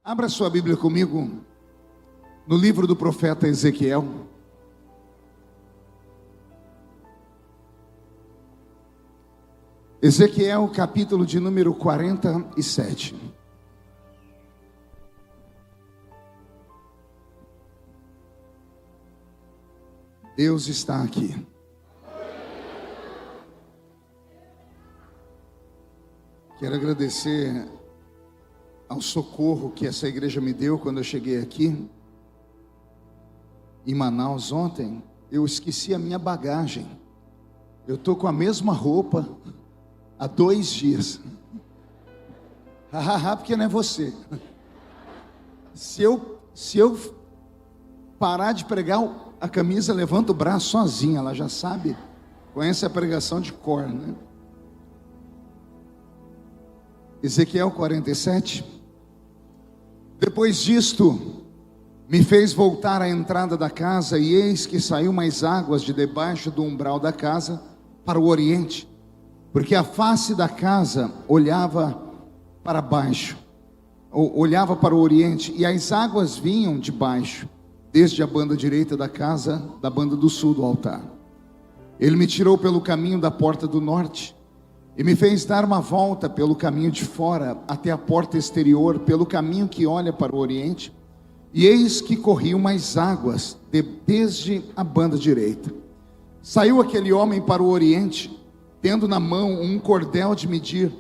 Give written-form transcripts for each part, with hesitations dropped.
Abra sua Bíblia comigo no livro do profeta Ezequiel. Ezequiel, capítulo de número 47. Deus está aqui. Quero agradecer ao socorro que essa igreja me deu quando eu cheguei aqui em Manaus ontem. Eu esqueci a minha bagagem. Eu estou com a mesma roupa há 2 dias. Porque não é você. Se eu parar de pregar a camisa, levanta o braço sozinha. Ela já sabe, conhece a pregação de cor, né? Ezequiel 47. Depois disto, me fez voltar à entrada da casa, e eis que saiu mais águas de debaixo do umbral da casa para o oriente, porque a face da casa olhava para baixo, olhava para o oriente, e as águas vinham de baixo, desde a banda direita da casa, da banda do sul do altar. Ele me tirou pelo caminho da porta do norte, e me fez dar uma volta pelo caminho de fora, até a porta exterior, pelo caminho que olha para o oriente, e eis que corriam mais águas, desde a banda direita. Saiu aquele homem para o oriente, tendo na mão um cordel de medir,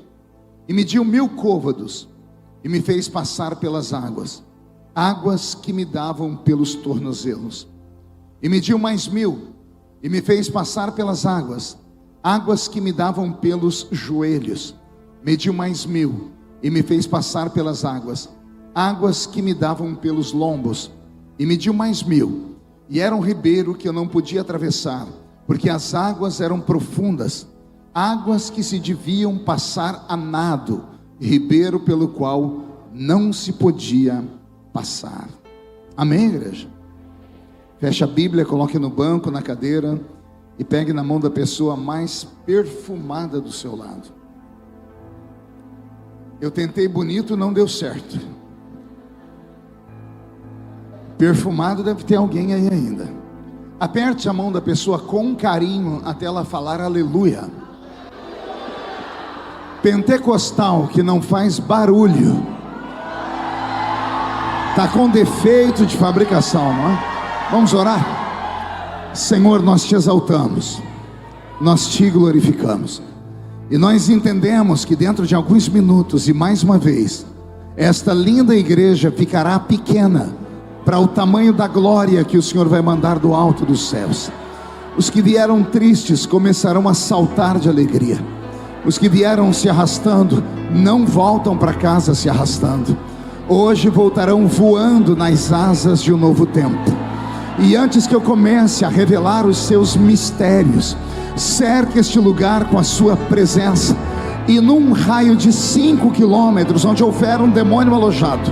e mediu 1000 côvados, e me fez passar pelas águas, águas que me davam pelos tornozelos. E mediu mais 1000, e me fez passar pelas águas, águas que me davam pelos joelhos. Mediu mais 1000, e me fez passar pelas águas, águas que me davam pelos lombos. E mediu mais 1000, e era um ribeiro que eu não podia atravessar, porque as águas eram profundas, águas que se deviam passar a nado, ribeiro pelo qual não se podia passar. Amém, igreja? Feche a Bíblia, coloque no banco, na cadeira, e pegue na mão da pessoa mais perfumada do seu lado. Eu tentei bonito, não deu certo. Perfumado deve ter alguém aí ainda. Aperte a mão da pessoa com carinho até ela falar aleluia. Pentecostal que não faz barulho está com defeito de fabricação, não é? Vamos orar? Senhor, nós te exaltamos, nós te glorificamos, e nós entendemos que dentro de alguns minutos, e mais uma vez, esta linda igreja ficará pequena para o tamanho da glória que o Senhor vai mandar do alto dos céus. Os que vieram tristes começarão a saltar de alegria, os que vieram se arrastando não voltam para casa se arrastando, hoje voltarão voando nas asas de um novo tempo. E antes que eu comece a revelar os seus mistérios, cerque este lugar com a sua presença, e num raio de 5 quilômetros, onde houver um demônio alojado,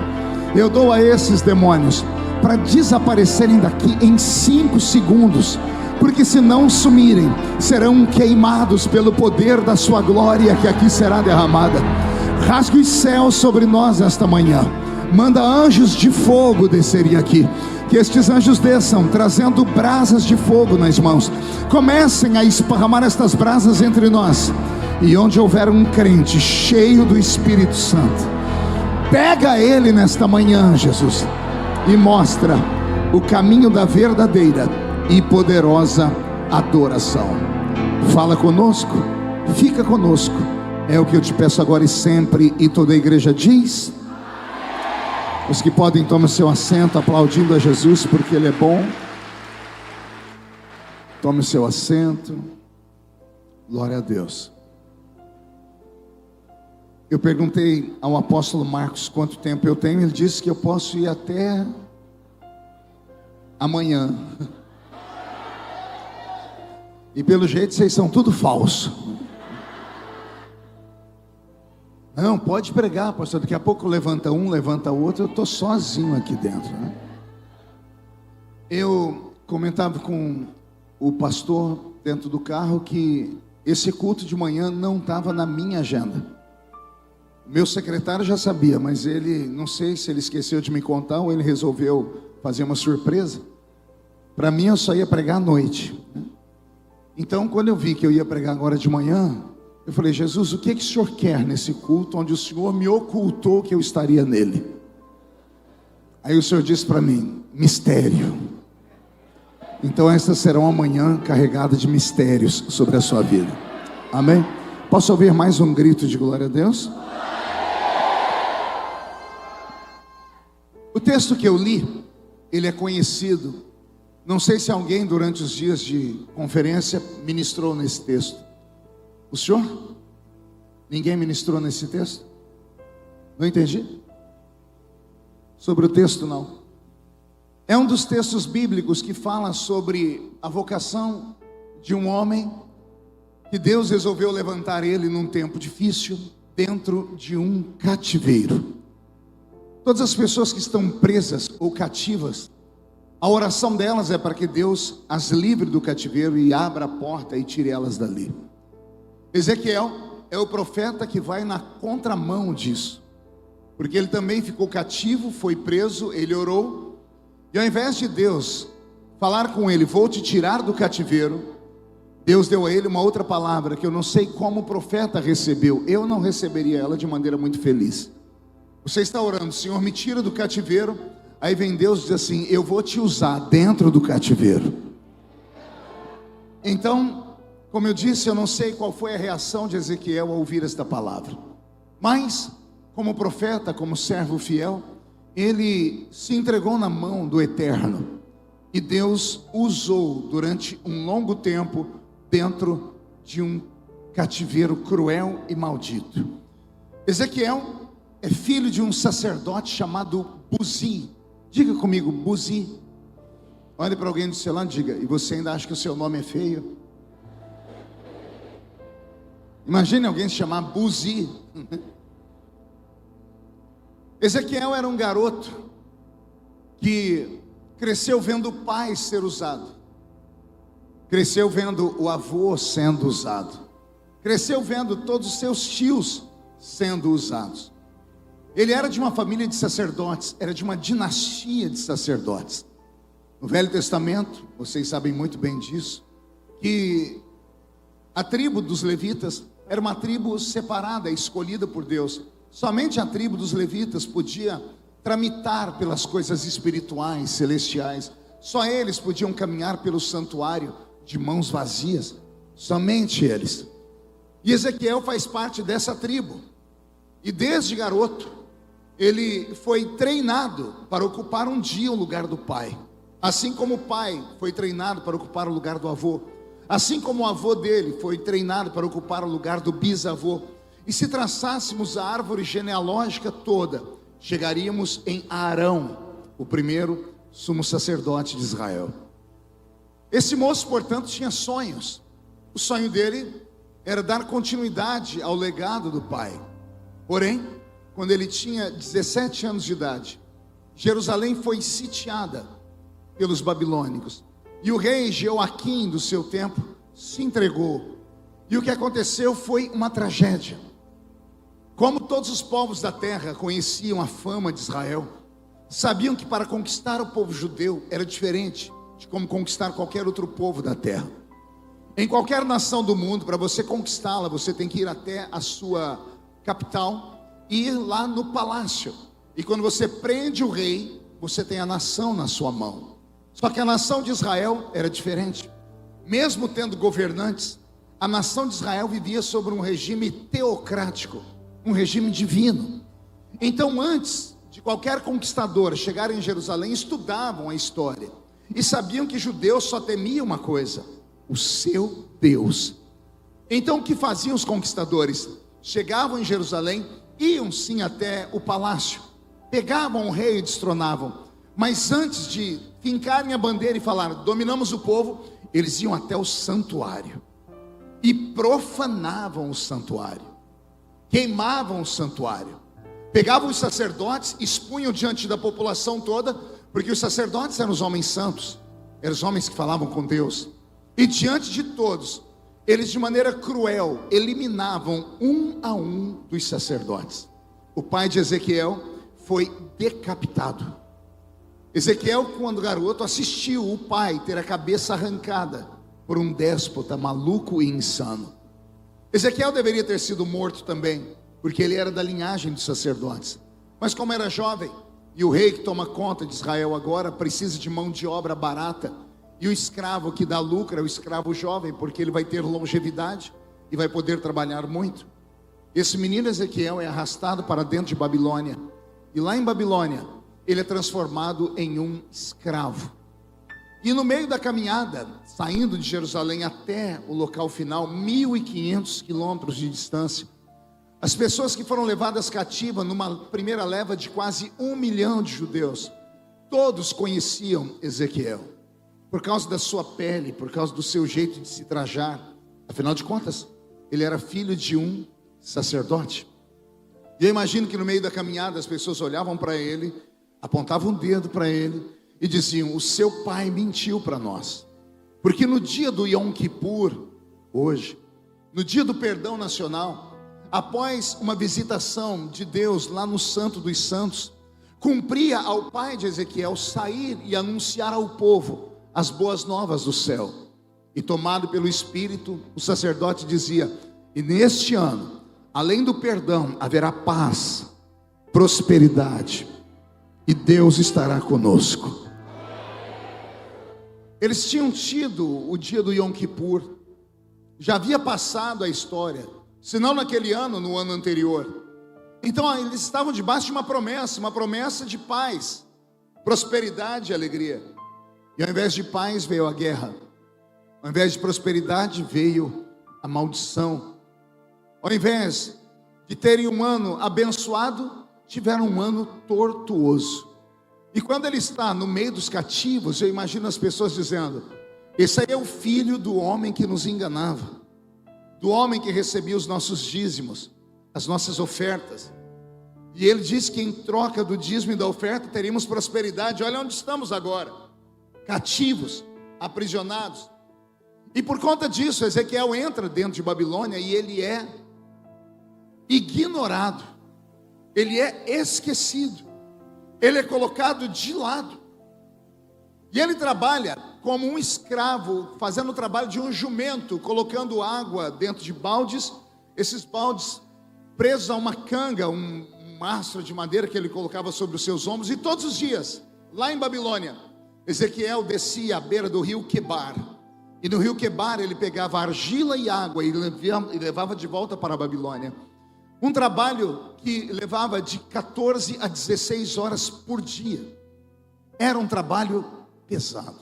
eu dou a esses demônios para desaparecerem daqui em 5 segundos, porque se não sumirem, serão queimados pelo poder da sua glória que aqui será derramada. Rasgue os céus sobre nós esta manhã, manda anjos de fogo descerem aqui, que estes anjos desçam trazendo brasas de fogo nas mãos, comecem a esparramar estas brasas entre nós, e onde houver um crente cheio do Espírito Santo, pega ele nesta manhã, Jesus, e mostra o caminho da verdadeira e poderosa adoração. Fala conosco, fica conosco, é o que eu te peço agora e sempre, e toda a igreja diz. Os que podem, tomem seu assento, aplaudindo a Jesus, porque Ele é bom. Tome seu assento. Glória a Deus. Eu perguntei ao apóstolo Marcos quanto tempo eu tenho. Ele disse que eu posso ir até amanhã. E pelo jeito vocês são tudo falso. Não, pode pregar, pastor. Daqui a pouco levanta um, levanta outro. Eu estou sozinho aqui dentro, né? Eu comentava com o pastor dentro do carro que esse culto de manhã não estava na minha agenda. Meu secretário já sabia, mas ele, não sei se ele esqueceu de me contar ou ele resolveu fazer uma surpresa. Para mim, eu só ia pregar à noite, né? Então, quando eu vi que eu ia pregar agora de manhã, eu falei: Jesus, o que o Senhor quer nesse culto onde o Senhor me ocultou que eu estaria nele? Aí o Senhor disse para mim: mistério. Então esta será uma manhã carregada de mistérios sobre a sua vida. Amém? Posso ouvir mais um grito de glória a Deus? O texto que eu li, ele é conhecido. Não sei se alguém durante os dias de conferência ministrou nesse texto. O senhor? Ninguém ministrou nesse texto? Não entendi? Sobre o texto, não. É um dos textos bíblicos que fala sobre a vocação de um homem que Deus resolveu levantar ele num tempo difícil, dentro de um cativeiro. Todas as pessoas que estão presas ou cativas, a oração delas é para que Deus as livre do cativeiro e abra a porta e tire elas dali. Ezequiel é o profeta que vai na contramão disso, porque ele também ficou cativo, foi preso, ele orou, e ao invés de Deus falar com ele: vou te tirar do cativeiro, Deus deu a ele uma outra palavra que eu não sei como o profeta recebeu. Eu não receberia ela de maneira muito feliz. Você está orando: Senhor, me tira do cativeiro. Aí vem Deus e diz assim: eu vou te usar dentro do cativeiro. Então, como eu disse, eu não sei qual foi a reação de Ezequiel ao ouvir esta palavra, mas como profeta, como servo fiel, ele se entregou na mão do Eterno, e Deus usou durante um longo tempo dentro de um cativeiro cruel e maldito. Ezequiel é filho de um sacerdote chamado Buzi. Diga comigo, Buzi. Olhe para alguém do seu lado e diga: e você ainda acha que o seu nome é feio? Imagine alguém se chamar Buzi. Ezequiel era um garoto que cresceu vendo o pai ser usado, cresceu vendo o avô sendo usado, cresceu vendo todos os seus tios sendo usados. Ele era de uma família de sacerdotes, era de uma dinastia de sacerdotes. No Velho Testamento, vocês sabem muito bem disso, que a tribo dos levitas era uma tribo separada, escolhida por Deus. Somente a tribo dos levitas podia tramitar pelas coisas espirituais, celestiais. Só eles podiam caminhar pelo santuário de mãos vazias, somente eles. E Ezequiel faz parte dessa tribo, e desde garoto ele foi treinado para ocupar um dia o lugar do pai, assim como o pai foi treinado para ocupar o lugar do avô, assim como o avô dele foi treinado para ocupar o lugar do bisavô. E se traçássemos a árvore genealógica toda, chegaríamos em Arão, o primeiro sumo sacerdote de Israel. Esse moço, portanto, tinha sonhos. O sonho dele era dar continuidade ao legado do pai. Porém, quando ele tinha 17 anos de idade, Jerusalém foi sitiada pelos babilônicos, e o rei Jeoaquim do seu tempo se entregou, e o que aconteceu foi uma tragédia. Como todos os povos da terra conheciam a fama de Israel, sabiam que para conquistar o povo judeu era diferente de como conquistar qualquer outro povo da terra. Em qualquer nação do mundo, para você conquistá-la, você tem que ir até a sua capital, ir lá no palácio, e quando você prende o rei, você tem a nação na sua mão. Só que a nação de Israel era diferente. Mesmo tendo governantes, a nação de Israel vivia sobre um regime teocrático, um regime divino. Então, antes de qualquer conquistador chegar em Jerusalém, estudavam a história e sabiam que judeus só temiam uma coisa: o seu Deus. Então, o que faziam os conquistadores? Chegavam em Jerusalém, iam sim até o palácio, pegavam o rei e destronavam, mas antes de fincarem a bandeira e falar: dominamos o povo, eles iam até o santuário e profanavam o santuário, queimavam o santuário, pegavam os sacerdotes, expunham diante da população toda, porque os sacerdotes eram os homens santos, eram os homens que falavam com Deus, e diante de todos, eles de maneira cruel eliminavam um a um dos sacerdotes. o pai de Ezequiel, foi decapitado. Ezequiel, quando garoto, assistiu o pai ter a cabeça arrancada por um déspota maluco e insano. Ezequiel deveria ter sido morto também, porque ele era da linhagem dos sacerdotes. Mas como era jovem, e o rei que toma conta de Israel agora precisa de mão de obra barata, e o escravo que dá lucro é o escravo jovem, porque ele vai ter longevidade e vai poder trabalhar muito. Esse menino Ezequiel é arrastado para dentro de Babilônia, e lá em Babilônia ele é transformado em um escravo. E no meio da caminhada, saindo de Jerusalém até o local final, 1.500 quilômetros de distância, as pessoas que foram levadas cativas numa primeira leva de quase 1 milhão de judeus, todos conheciam Ezequiel, por causa da sua pele, por causa do seu jeito de se trajar. Afinal de contas, ele era filho de um sacerdote. E eu imagino que no meio da caminhada as pessoas olhavam para ele, apontavam um dedo para ele e diziam: o seu pai mentiu para nós. Porque no dia do Yom Kippur, hoje, no dia do perdão nacional, após uma visitação de Deus lá no Santo dos Santos, cumpria ao pai de Ezequiel sair e anunciar ao povo as boas novas do céu. E tomado pelo Espírito, o sacerdote dizia: e neste ano, além do perdão, haverá paz, prosperidade, e Deus estará conosco. Eles tinham tido o dia do Yom Kippur, já havia passado a história, se não naquele ano, no ano anterior. Então eles estavam debaixo de uma promessa de paz, prosperidade e alegria. E ao invés de paz veio a guerra, ao invés de prosperidade veio a maldição. Ao invés de terem um ano abençoado, tiveram um ano tortuoso. E quando ele está no meio dos cativos, eu imagino as pessoas dizendo: esse aí é o filho do homem que nos enganava, do homem que recebia os nossos dízimos, as nossas ofertas. E ele disse que em troca do dízimo e da oferta teríamos prosperidade. Olha onde estamos agora, cativos, aprisionados. E por conta disso, Ezequiel entra dentro de Babilônia e ele é ignorado, ele é esquecido, ele é colocado de lado. E ele trabalha como um escravo, fazendo o trabalho de um jumento, colocando água dentro de baldes, esses baldes presos a uma canga, um mastro de madeira que ele colocava sobre os seus ombros. E todos os dias, lá em Babilônia, Ezequiel descia à beira do rio Quebar, e no rio Quebar ele pegava argila e água e levava de volta para a Babilônia. Um trabalho que levava de 14 a 16 horas por dia. Era um trabalho pesado.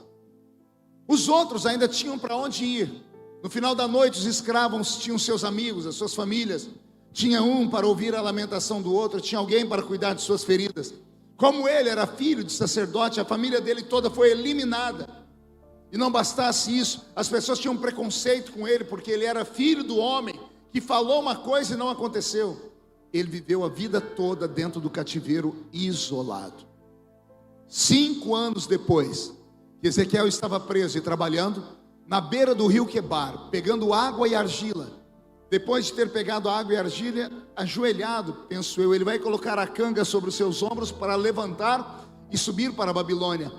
Os outros ainda tinham para onde ir. No final da noite, os escravos tinham seus amigos, as suas famílias. Tinha um para ouvir a lamentação do outro, tinha alguém para cuidar de suas feridas. Como ele era filho de sacerdote, a família dele toda foi eliminada. E não bastasse isso, as pessoas tinham preconceito com ele, porque ele era filho do homem que falou uma coisa e não aconteceu. Ele viveu a vida toda dentro do cativeiro, isolado. 5 anos depois que Ezequiel estava preso e trabalhando na beira do rio Quebar, pegando água e argila, depois de ter pegado água e argila, ajoelhado, penso eu, ele vai colocar a canga sobre os seus ombros para levantar e subir para a Babilônia.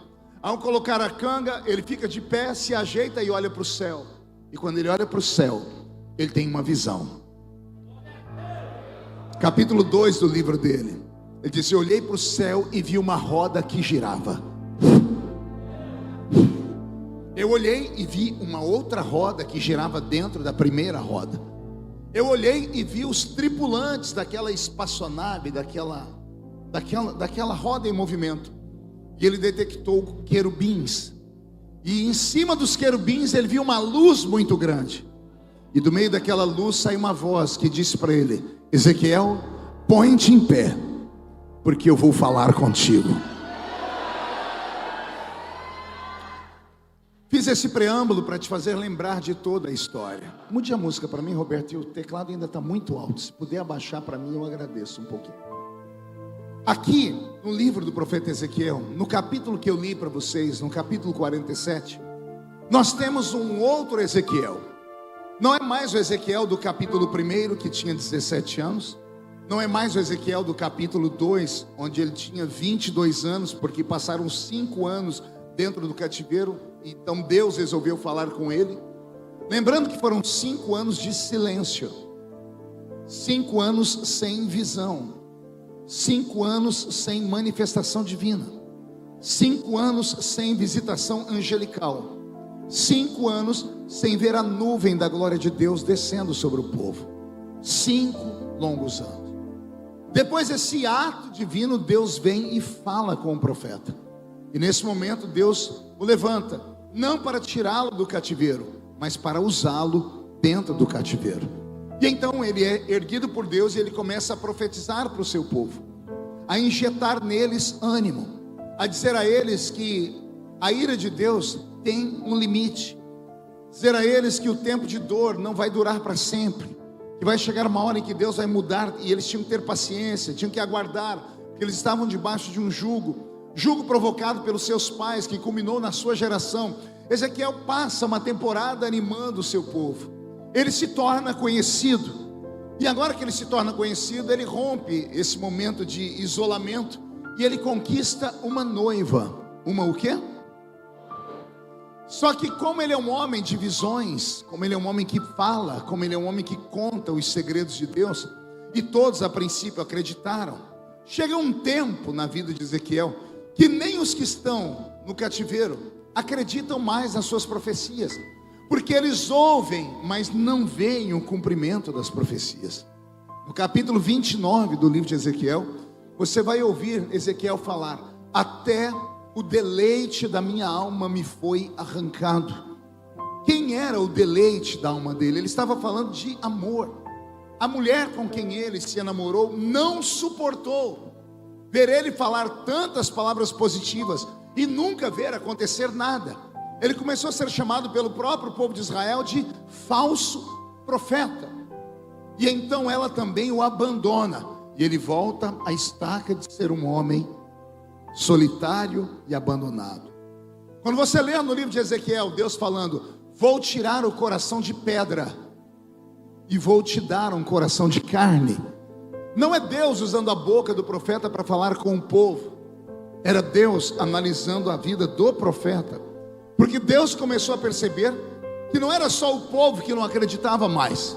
Ao colocar a canga, ele fica de pé, se ajeita e olha para o céu. E quando ele olha para o céu, ele tem uma visão. Capítulo 2 do livro dele, ele disse: eu olhei para o céu e vi uma roda que girava. Eu olhei e vi uma outra roda que girava dentro da primeira roda. Eu olhei e vi os tripulantes daquela espaçonave, daquela roda em movimento. E ele detectou querubins. E em cima dos querubins ele viu uma luz muito grande. E do meio daquela luz saiu uma voz que disse para ele: Ezequiel, põe-te em pé, porque eu vou falar contigo. Fiz esse preâmbulo para te fazer lembrar de toda a história. Mude a música para mim, Roberto, e o teclado ainda está muito alto. Se puder abaixar para mim, eu agradeço um pouquinho. Aqui, no livro do profeta Ezequiel, no capítulo que eu li para vocês, no capítulo 47, nós temos um outro Ezequiel. Não é mais o Ezequiel do capítulo 1, que tinha 17 anos. Não é mais o Ezequiel do capítulo 2, onde ele tinha 22 anos, porque passaram 5 anos dentro do cativeiro, então Deus resolveu falar com ele. Lembrando que foram 5 anos de silêncio, 5 anos sem visão, 5 anos sem manifestação divina, 5 anos sem visitação angelical, 5 anos sem ver a nuvem da glória de Deus descendo sobre o povo. 5 longos anos. Depois desse ato divino, Deus vem e fala com o profeta. E nesse momento Deus o levanta, não para tirá-lo do cativeiro, mas para usá-lo dentro do cativeiro. E então ele é erguido por Deus e ele começa a profetizar para o seu povo, a injetar neles ânimo, a dizer a eles que a ira de Deus tem um limite, dizer a eles que o tempo de dor não vai durar para sempre, que vai chegar uma hora em que Deus vai mudar, e eles tinham que ter paciência, tinham que aguardar, porque eles estavam debaixo de um jugo provocado pelos seus pais, que culminou na sua geração. Ezequiel passa uma temporada animando o seu povo, ele se torna conhecido, e agora que ele se torna conhecido, ele rompe esse momento de isolamento, e ele conquista uma noiva. Uma o quê? Só que como ele é um homem de visões, como ele é um homem que fala, como ele é um homem que conta os segredos de Deus, e todos a princípio acreditaram, chega um tempo na vida de Ezequiel, que nem os que estão no cativeiro acreditam mais nas suas profecias, porque eles ouvem, mas não veem o cumprimento das profecias. No capítulo 29 do livro de Ezequiel, você vai ouvir Ezequiel falar: até o deleite da minha alma me foi arrancado. Quem era o deleite da alma dele? Ele estava falando de amor. A mulher com quem ele se enamorou não suportou ver ele falar tantas palavras positivas e nunca ver acontecer nada. Ele começou a ser chamado pelo próprio povo de Israel de falso profeta. E então ela também o abandona, e ele volta à estaca de ser um homem solitário e abandonado. Quando você lê no livro de Ezequiel, Deus falando: vou tirar o coração de pedra e vou te dar um coração de carne. Não é Deus usando a boca do profeta para falar com o povo, era Deus analisando a vida do profeta, porque Deus começou a perceber que não era só o povo que não acreditava mais,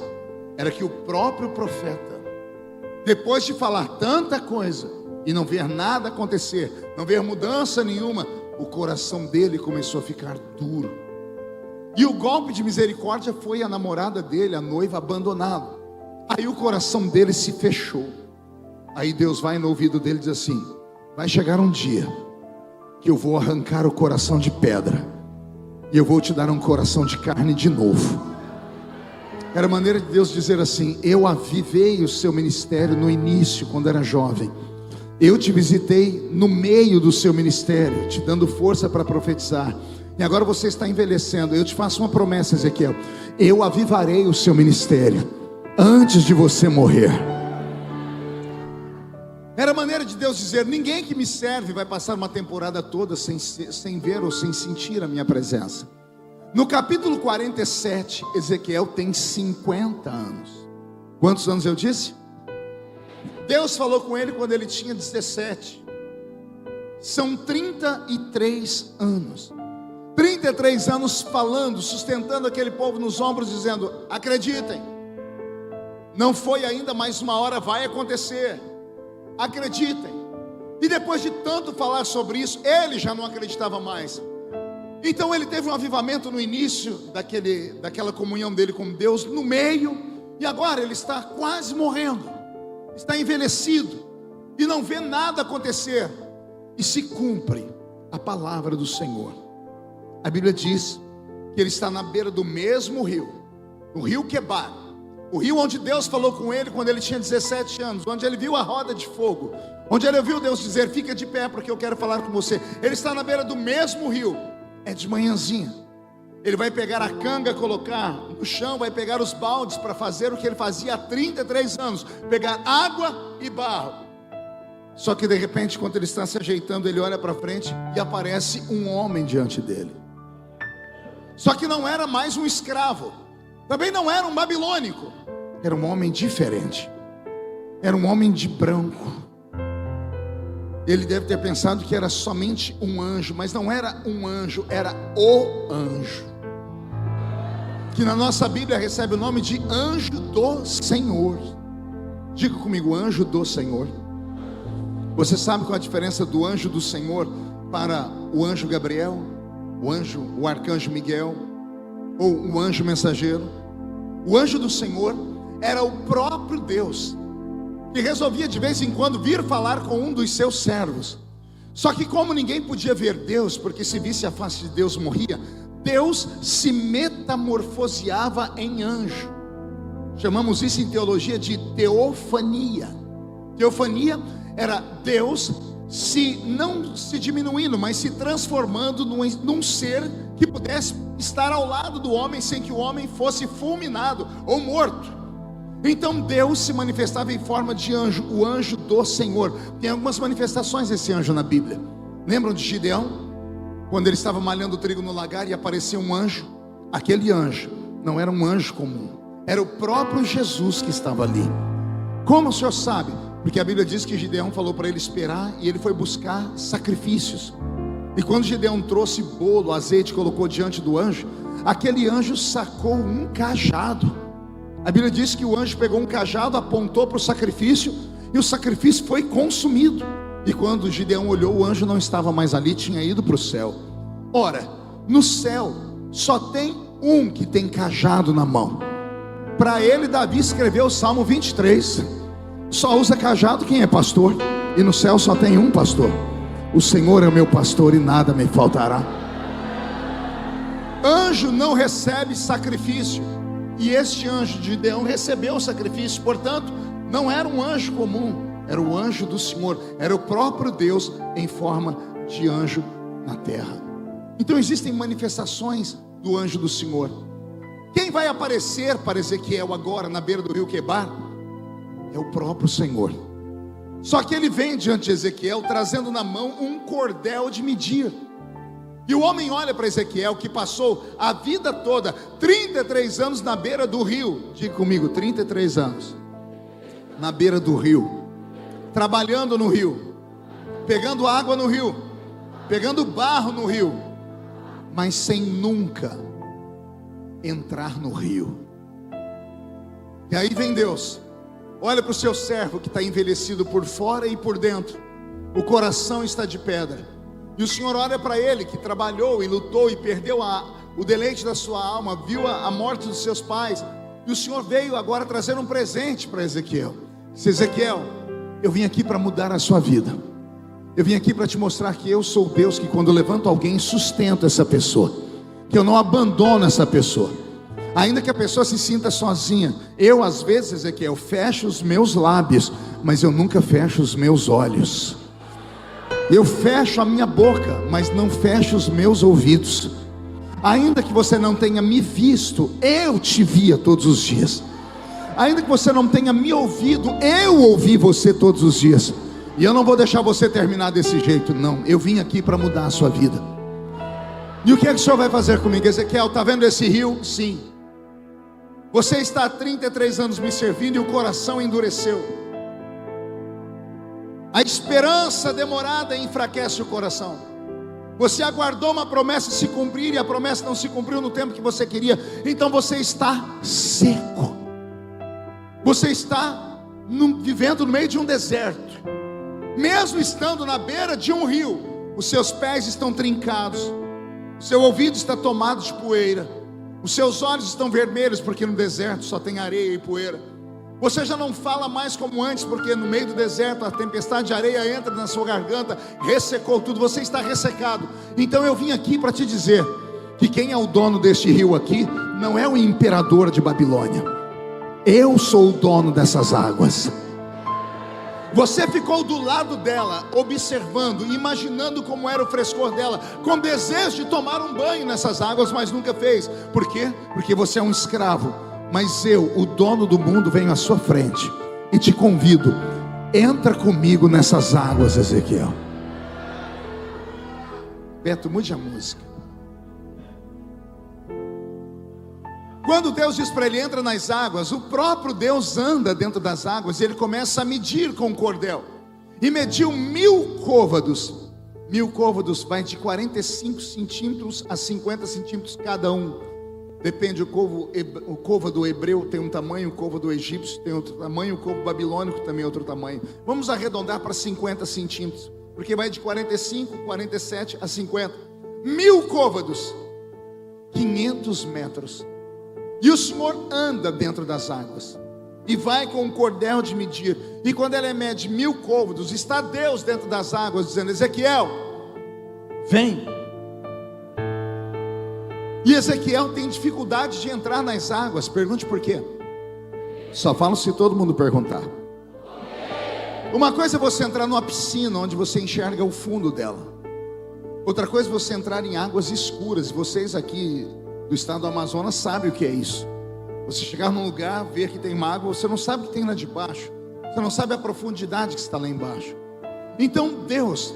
era que o próprio profeta, depois de falar tanta coisa e não ver nada acontecer, não ver mudança nenhuma, o coração dele começou a ficar duro. E o golpe de misericórdia foi a namorada dele, a noiva, abandoná-lo. Aí o coração dele se fechou. Aí Deus vai no ouvido dele e diz assim: vai chegar um dia que eu vou arrancar o coração de pedra e eu vou te dar um coração de carne de novo. Era a maneira de Deus dizer assim: eu avivei o seu ministério no início, quando era jovem. Eu te visitei no meio do seu ministério, te dando força para profetizar. E agora você está envelhecendo. Eu te faço uma promessa, Ezequiel: eu avivarei o seu ministério antes de você morrer. Era a maneira de Deus dizer: ninguém que me serve vai passar uma temporada toda sem ver ou sem sentir a minha presença. No capítulo 47, Ezequiel tem 50 anos. Quantos anos eu disse? Deus falou com ele quando ele tinha 17. São 33 anos. 33 anos falando, sustentando aquele povo nos ombros, dizendo: acreditem, não foi ainda, mas uma hora vai acontecer, acreditem. E depois de tanto falar sobre isso, ele já não acreditava mais. Então ele teve um avivamento no início daquela comunhão dele com Deus, no meio, e agora ele está quase morrendo, está envelhecido, e não vê nada acontecer, e se cumpre a palavra do Senhor. A Bíblia diz que ele está na beira do mesmo rio, o rio Quebar, o rio onde Deus falou com ele quando ele tinha 17 anos, onde ele viu a roda de fogo, onde ele ouviu Deus dizer: fica de pé porque eu quero falar com você. Ele está na beira do mesmo rio. É de manhãzinha, ele vai pegar a canga, colocar no chão, vai pegar os baldes para fazer o que ele fazia há 33 anos, pegar água e barro. Só que de repente, quando ele está se ajeitando, ele olha para frente e aparece um homem diante dele. Só que não era mais um escravo, também não era um babilônico, era um homem diferente. era um homem de branco. Ele deve ter pensado que era somente um anjo, mas não era um anjo, era o anjo, que na nossa Bíblia recebe o nome de anjo do Senhor. Diga comigo, anjo do Senhor. Você sabe qual a diferença do anjo do Senhor para o anjo Gabriel, o arcanjo Miguel, ou o anjo mensageiro? O anjo do Senhor era o próprio Deus, que resolvia de vez em quando vir falar com um dos seus servos. Só que como ninguém podia ver Deus, porque se visse a face de Deus morria, Deus se metamorfoseava em anjo. Chamamos isso em teologia de teofania. Teofania era Deus não se diminuindo, mas se transformando num ser que pudesse estar ao lado do homem sem que o homem fosse fulminado ou morto. Então Deus se manifestava em forma de anjo, o anjo do Senhor. Tem algumas manifestações desse anjo na Bíblia. Lembram de Gideão? Quando ele estava malhando o trigo no lagar e aparecia um anjo. Aquele anjo não era um anjo comum, era o próprio Jesus que estava ali. Como o senhor sabe? Porque a Bíblia diz que Gideão falou para ele esperar, e ele foi buscar sacrifícios. E quando Gideão trouxe bolo, azeite, colocou diante do anjo, aquele anjo sacou um cajado. A Bíblia diz que o anjo pegou um cajado, apontou para o sacrifício, e o sacrifício foi consumido. E quando Gideão olhou, o anjo não estava mais ali, tinha ido para o céu. Ora, no céu só tem um que tem cajado na mão. Para ele Davi escreveu o Salmo 23. Só usa cajado quem é pastor, e no céu só tem um pastor. O Senhor é o meu pastor e nada me faltará. Anjo não recebe sacrifício, e este anjo de Gideão recebeu o sacrifício. Portanto, não era um anjo comum, era o anjo do Senhor, era o próprio Deus em forma de anjo na terra. Então existem manifestações do anjo do Senhor. Quem vai aparecer para Ezequiel agora na beira do rio Quebar é o próprio Senhor. Só que ele vem diante de Ezequiel trazendo na mão um cordel de medir. E o homem olha para Ezequiel, que passou a vida toda, 33 anos na beira do rio. Diga comigo, 33 anos na beira do rio, trabalhando no rio, pegando água no rio, pegando barro no rio, mas sem nunca entrar no rio. E aí vem Deus, olha para o seu servo que está envelhecido por fora e por dentro, o coração está de pedra. E o Senhor olha para ele que trabalhou e lutou e perdeu o deleite da sua alma, viu a morte dos seus pais. E o Senhor veio agora trazer um presente para Ezequiel. Disse: Ezequiel, eu vim aqui para mudar a sua vida. Eu vim aqui para te mostrar que eu sou Deus, que quando eu levanto alguém, sustento essa pessoa, que eu não abandono essa pessoa, ainda que a pessoa se sinta sozinha. Eu às vezes, Ezequiel, fecho os meus lábios, mas eu nunca fecho os meus olhos. Eu fecho a minha boca, mas não fecho os meus ouvidos. Ainda que você não tenha me visto, eu te via todos os dias. Ainda que você não tenha me ouvido, eu ouvi você todos os dias. E eu não vou deixar você terminar desse jeito, não. Eu vim aqui para mudar a sua vida. E o que é que o Senhor vai fazer comigo? Ezequiel, está vendo esse rio? Sim. Você está há 33 anos me servindo e o coração endureceu. A esperança demorada enfraquece o coração. Você aguardou uma promessa se cumprir e a promessa não se cumpriu no tempo que você queria. Então você está seco. Você está vivendo no meio de um deserto. Mesmo estando na beira de um rio, os seus pés estão trincados, o seu ouvido está tomado de poeira, os seus olhos estão vermelhos, porque no deserto só tem areia e poeira. Você já não fala mais como antes, porque no meio do deserto a tempestade de areia entra na sua garganta, ressecou tudo, você está ressecado. Então eu vim aqui para te dizer que quem é o dono deste rio aqui não é o imperador de Babilônia. Eu sou o dono dessas águas. Você ficou do lado dela, observando, imaginando como era o frescor dela, com desejo de tomar um banho nessas águas, mas nunca fez. Por quê? Porque você é um escravo. Mas eu, o dono do mundo, venho à sua frente e te convido: entra comigo nessas águas, Ezequiel. Beto, mude a música. Quando Deus diz para ele: entra nas águas, o próprio Deus anda dentro das águas, e ele começa a medir com o cordel, e mediu 1000 côvados. 1000 côvados vai de 45 centímetros a 50 centímetros cada um. Depende, o côvado hebreu tem um tamanho, o côvado egípcio tem outro tamanho, o côvado babilônico também é outro tamanho. Vamos arredondar para 50 centímetros, porque vai de 45, 47 a 50. 1000 côvados, 500 metros. E o Senhor anda dentro das águas, e vai com um cordel de medir. E quando ele mede 1000 côvados, está Deus dentro das águas, dizendo: Ezequiel, vem. E Ezequiel tem dificuldade de entrar nas águas. Pergunte por quê. Só falo se todo mundo perguntar. Uma coisa é você entrar numa piscina onde você enxerga o fundo dela. Outra coisa é você entrar em águas escuras. Vocês aqui do estado do Amazonas sabem o que é isso. Você chegar num lugar, ver que tem uma água, você não sabe o que tem lá de baixo. Você não sabe a profundidade que está lá embaixo. Então Deus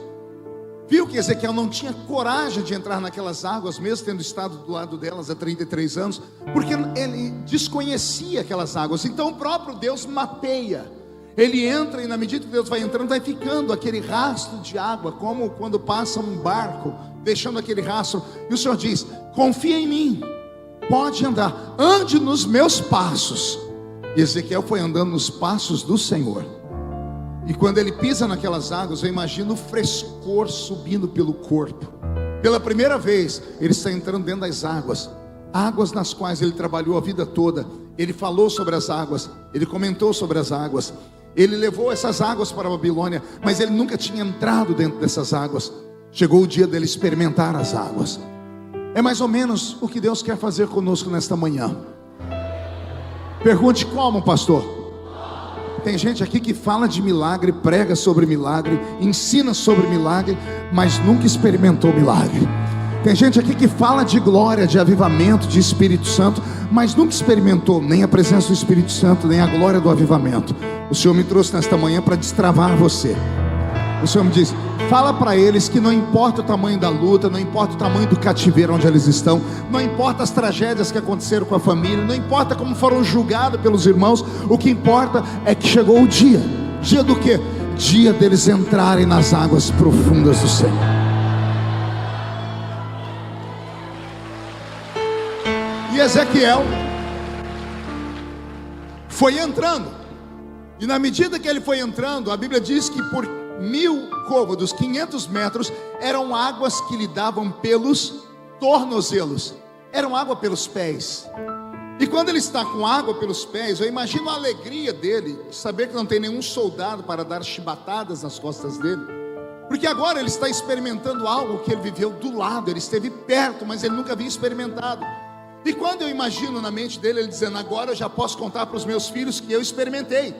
viu que Ezequiel não tinha coragem de entrar naquelas águas, mesmo tendo estado do lado delas há 33 anos, porque ele desconhecia aquelas águas. Então o próprio Deus mapeia. Ele entra, e na medida que Deus vai entrando, vai ficando aquele rastro de água, como quando passa um barco, deixando aquele rastro. E o Senhor diz: confia em mim, pode andar, ande nos meus passos. E Ezequiel foi andando nos passos do Senhor. E quando ele pisa naquelas águas, eu imagino o frescor subindo pelo corpo. Pela primeira vez, ele está entrando dentro das águas, águas nas quais ele trabalhou a vida toda. Ele falou sobre as águas, ele comentou sobre as águas, ele levou essas águas para a Babilônia, mas ele nunca tinha entrado dentro dessas águas. Chegou o dia dele experimentar as águas. É mais ou menos o que Deus quer fazer conosco nesta manhã. Pergunte: como, pastor? Tem gente aqui que fala de milagre, prega sobre milagre, ensina sobre milagre, mas nunca experimentou milagre. Tem gente aqui que fala de glória, de avivamento, de Espírito Santo, mas nunca experimentou nem a presença do Espírito Santo, nem a glória do avivamento. O Senhor me trouxe nesta manhã para destravar você. O Senhor me diz: fala para eles que não importa o tamanho da luta, não importa o tamanho do cativeiro onde eles estão, não importa as tragédias que aconteceram com a família, não importa como foram julgados pelos irmãos, o que importa é que chegou o dia. Dia do quê? Dia deles entrarem nas águas profundas do Senhor. E Ezequiel foi entrando, e na medida que ele foi entrando, a Bíblia diz que por 1000 côvados, 500 metros, eram águas que lhe davam pelos tornozelos, eram água pelos pés. E quando ele está com água pelos pés, eu imagino a alegria dele, de saber que não tem nenhum soldado para dar chibatadas nas costas dele, porque agora ele está experimentando algo que ele viveu do lado, ele esteve perto, mas ele nunca havia experimentado. E quando eu imagino na mente dele, ele dizendo: agora eu já posso contar para os meus filhos que eu experimentei,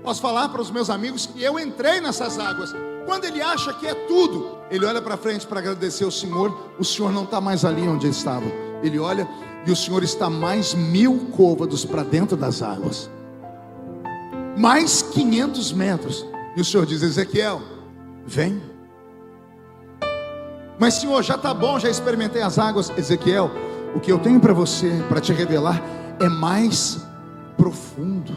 posso falar para os meus amigos que eu entrei nessas águas. Quando ele acha que é tudo, ele olha para frente para agradecer ao Senhor. O Senhor não está mais ali onde ele estava. Ele olha e o Senhor está mais 1000 côvados para dentro das águas, mais 500 metros. E o Senhor diz: Ezequiel, vem. Mas Senhor, já está bom, já experimentei as águas. Ezequiel, o que eu tenho para você, para te revelar, é mais profundo.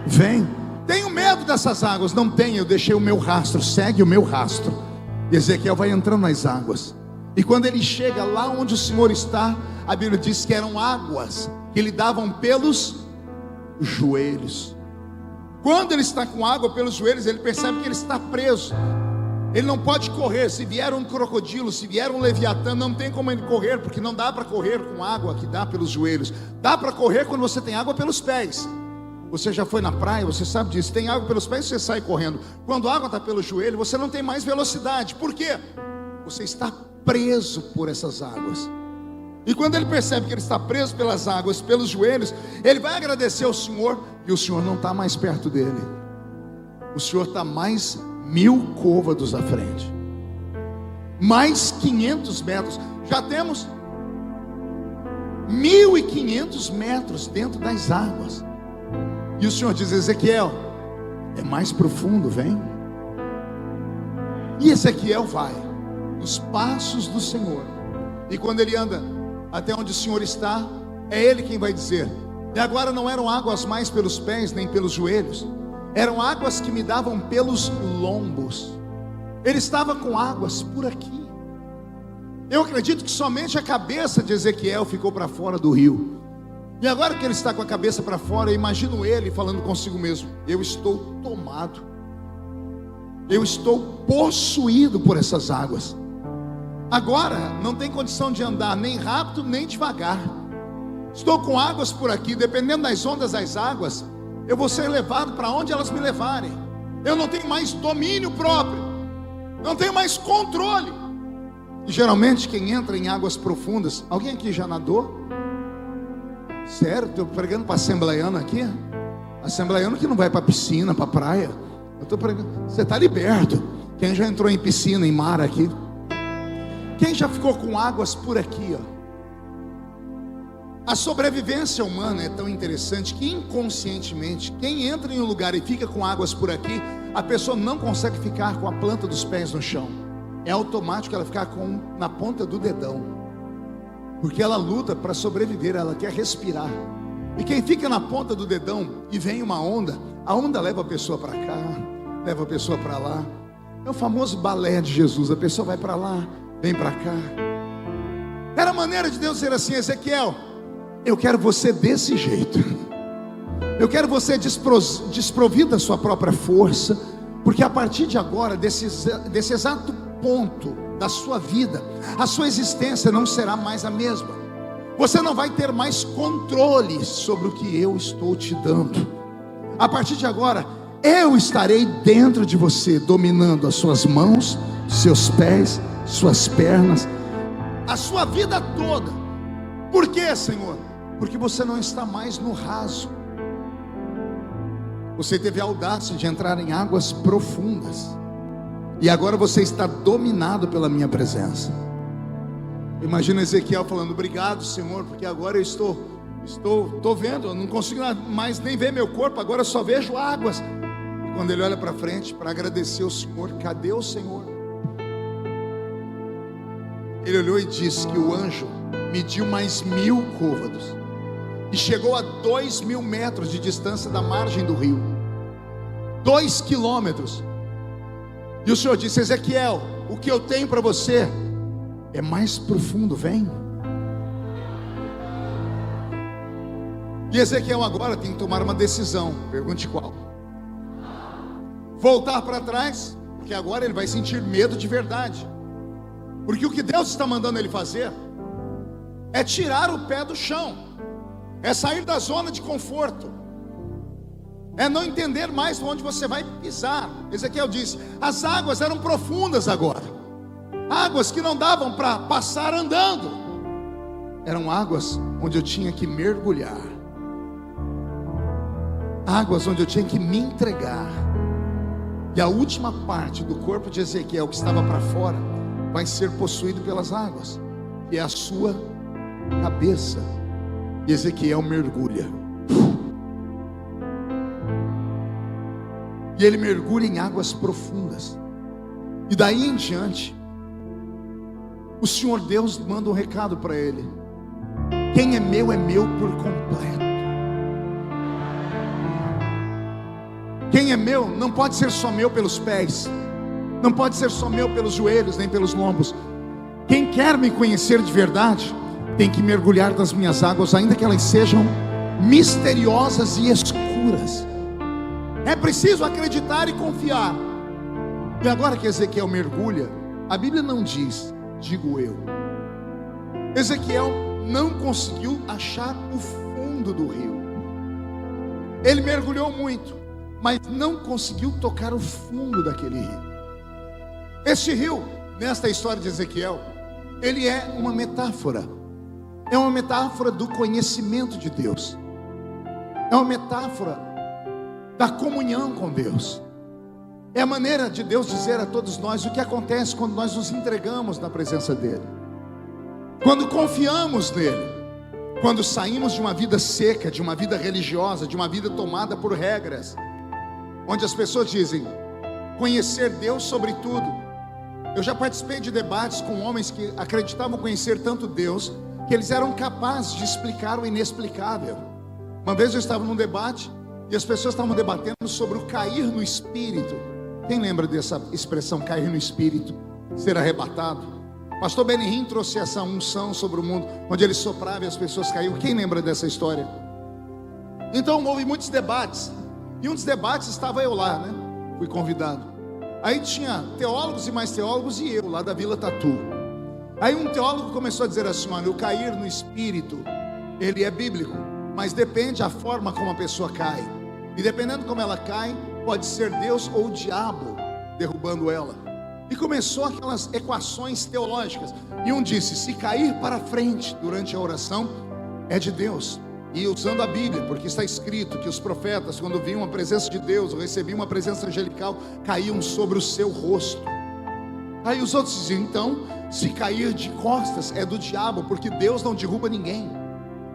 Vem. Tenho medo dessas águas. Não tenho, eu deixei o meu rastro. Segue o meu rastro. E Ezequiel vai entrando nas águas. E quando ele chega lá onde o Senhor está, a Bíblia diz que eram águas que lhe davam pelos joelhos. Quando ele está com água pelos joelhos, ele percebe que ele está preso. Ele não pode correr. Se vier um crocodilo, se vier um leviatã, não tem como ele correr, porque não dá para correr com água que dá pelos joelhos. Dá para correr quando você tem água pelos pés. Você já foi na praia, você sabe disso. Tem água pelos pés, você sai correndo. Quando a água está pelo joelho, você não tem mais velocidade. Por quê? Você está preso por essas águas. E quando ele percebe que ele está preso pelas águas, pelos joelhos, ele vai agradecer ao Senhor. E o Senhor não está mais perto dele. O Senhor está mais 1000 côvados à frente, mais 500 metros. Já temos 1500 metros dentro das águas. E o Senhor diz: Ezequiel, é mais profundo, vem. E Ezequiel vai nos passos do Senhor. E quando ele anda até onde o Senhor está, É Ele quem vai dizer. E agora não eram águas mais pelos pés nem pelos joelhos, eram águas que me davam pelos lombos. Ele estava com águas por aqui. Eu acredito que somente a cabeça de Ezequiel ficou para fora do rio. E agora que ele está com a cabeça para fora, eu imagino ele falando consigo mesmo: eu estou tomado, eu estou possuído por essas águas. Agora não tem condição de andar nem rápido nem devagar. Estou com águas por aqui, dependendo das ondas das águas, eu vou ser levado para onde elas me levarem. Eu não tenho mais domínio próprio, não tenho mais controle. E geralmente quem entra em águas profundas, alguém aqui já nadou? Sério, estou pregando para assembleiano aqui? Assembleiano que não vai para piscina, para praia. Eu estou pregando, você está liberto. Quem já entrou em piscina, em mar aqui? Quem já ficou com águas por aqui, ó? A sobrevivência humana é tão interessante que inconscientemente, quem entra em um lugar e fica com águas por aqui, a pessoa não consegue ficar com a planta dos pés no chão. É automático ela ficar na ponta do dedão, porque ela luta para sobreviver, ela quer respirar. E quem fica na ponta do dedão e vem uma onda, a onda leva a pessoa para cá, leva a pessoa para lá. É o famoso balé de Jesus, a pessoa vai para lá, vem para cá. Era a maneira de Deus dizer assim: Ezequiel, eu quero você desse jeito. Eu quero você desprovido da sua própria força, porque a partir de agora, desse exato ponto da sua vida, a sua existência não será mais a mesma. Você não vai ter mais controle sobre o que eu estou te dando. A partir de agora, eu estarei dentro de você, dominando as suas mãos, seus pés, suas pernas, a sua vida toda. Por quê, Senhor? Porque você não está mais no raso. Você teve a audácia de entrar em águas profundas, e agora você está dominado pela minha presença. Imagina Ezequiel falando: obrigado, Senhor, porque agora eu estou vendo, eu não consigo mais nem ver meu corpo, agora eu só vejo águas. E quando ele olha para frente para agradecer o Senhor, cadê o Senhor? Ele olhou e disse que o anjo mediu mais 1000 côvados e chegou a 2000 metros de distância da margem do rio, 2 quilômetros. E o Senhor disse: Ezequiel, o que eu tenho para você é mais profundo, vem. E Ezequiel agora tem que tomar uma decisão. Pergunte qual? Voltar para trás, porque agora ele vai sentir medo de verdade. Porque o que Deus está mandando ele fazer é tirar o pé do chão, é sair da zona de conforto, é não entender mais onde você vai pisar. Ezequiel disse: as águas eram profundas agora, águas que não davam para passar andando, eram águas onde eu tinha que mergulhar, águas onde eu tinha que me entregar. E a última parte do corpo de Ezequiel que estava para fora vai ser possuído pelas águas, que é a sua cabeça. E Ezequiel mergulha. E ele mergulha em águas profundas. E daí em diante, o Senhor Deus manda um recado para ele: quem é meu por completo. Quem é meu não pode ser só meu pelos pés, não pode ser só meu pelos joelhos, nem pelos lombos. Quem quer me conhecer de verdade tem que mergulhar nas minhas águas, ainda que elas sejam misteriosas e escuras. É preciso acreditar e confiar. E agora que Ezequiel mergulha, a Bíblia não diz, digo eu, Ezequiel não conseguiu achar o fundo do rio. Ele mergulhou muito, mas não conseguiu tocar o fundo daquele rio. Este rio, nesta história de Ezequiel, ele é uma metáfora. É uma metáfora do conhecimento de Deus. É uma metáfora da comunhão com Deus. É a maneira de Deus dizer a todos nós o que acontece quando nós nos entregamos na presença dEle, quando confiamos nele, quando saímos de uma vida seca, de uma vida religiosa, de uma vida tomada por regras, onde as pessoas dizem conhecer Deus sobre tudo. Eu já participei de debates com homens que acreditavam conhecer tanto Deus, que eles eram capazes de explicar o inexplicável. Uma vez eu estava num debate e as pessoas estavam debatendo sobre o cair no espírito. Quem lembra dessa expressão, cair no espírito, ser arrebatado? Pastor Benihim trouxe essa unção sobre o mundo, onde ele soprava e as pessoas caíam. Quem lembra dessa história? Então houve muitos debates, e um dos debates estava eu lá, né? Fui convidado. Aí tinha teólogos e mais teólogos e eu lá da Vila Tatu. Aí um teólogo começou a dizer assim: olha, o cair no espírito, ele é bíblico, mas depende da forma como a pessoa cai. E dependendo como ela cai, pode ser Deus ou o diabo derrubando ela. E começou aquelas equações teológicas. E um disse: se cair para frente durante a oração, é de Deus. E usando a Bíblia, porque está escrito que os profetas, quando viam a presença de Deus, ou recebiam uma presença angelical, caíam sobre o seu rosto. Aí os outros diziam: então, se cair de costas é do diabo, porque Deus não derruba ninguém.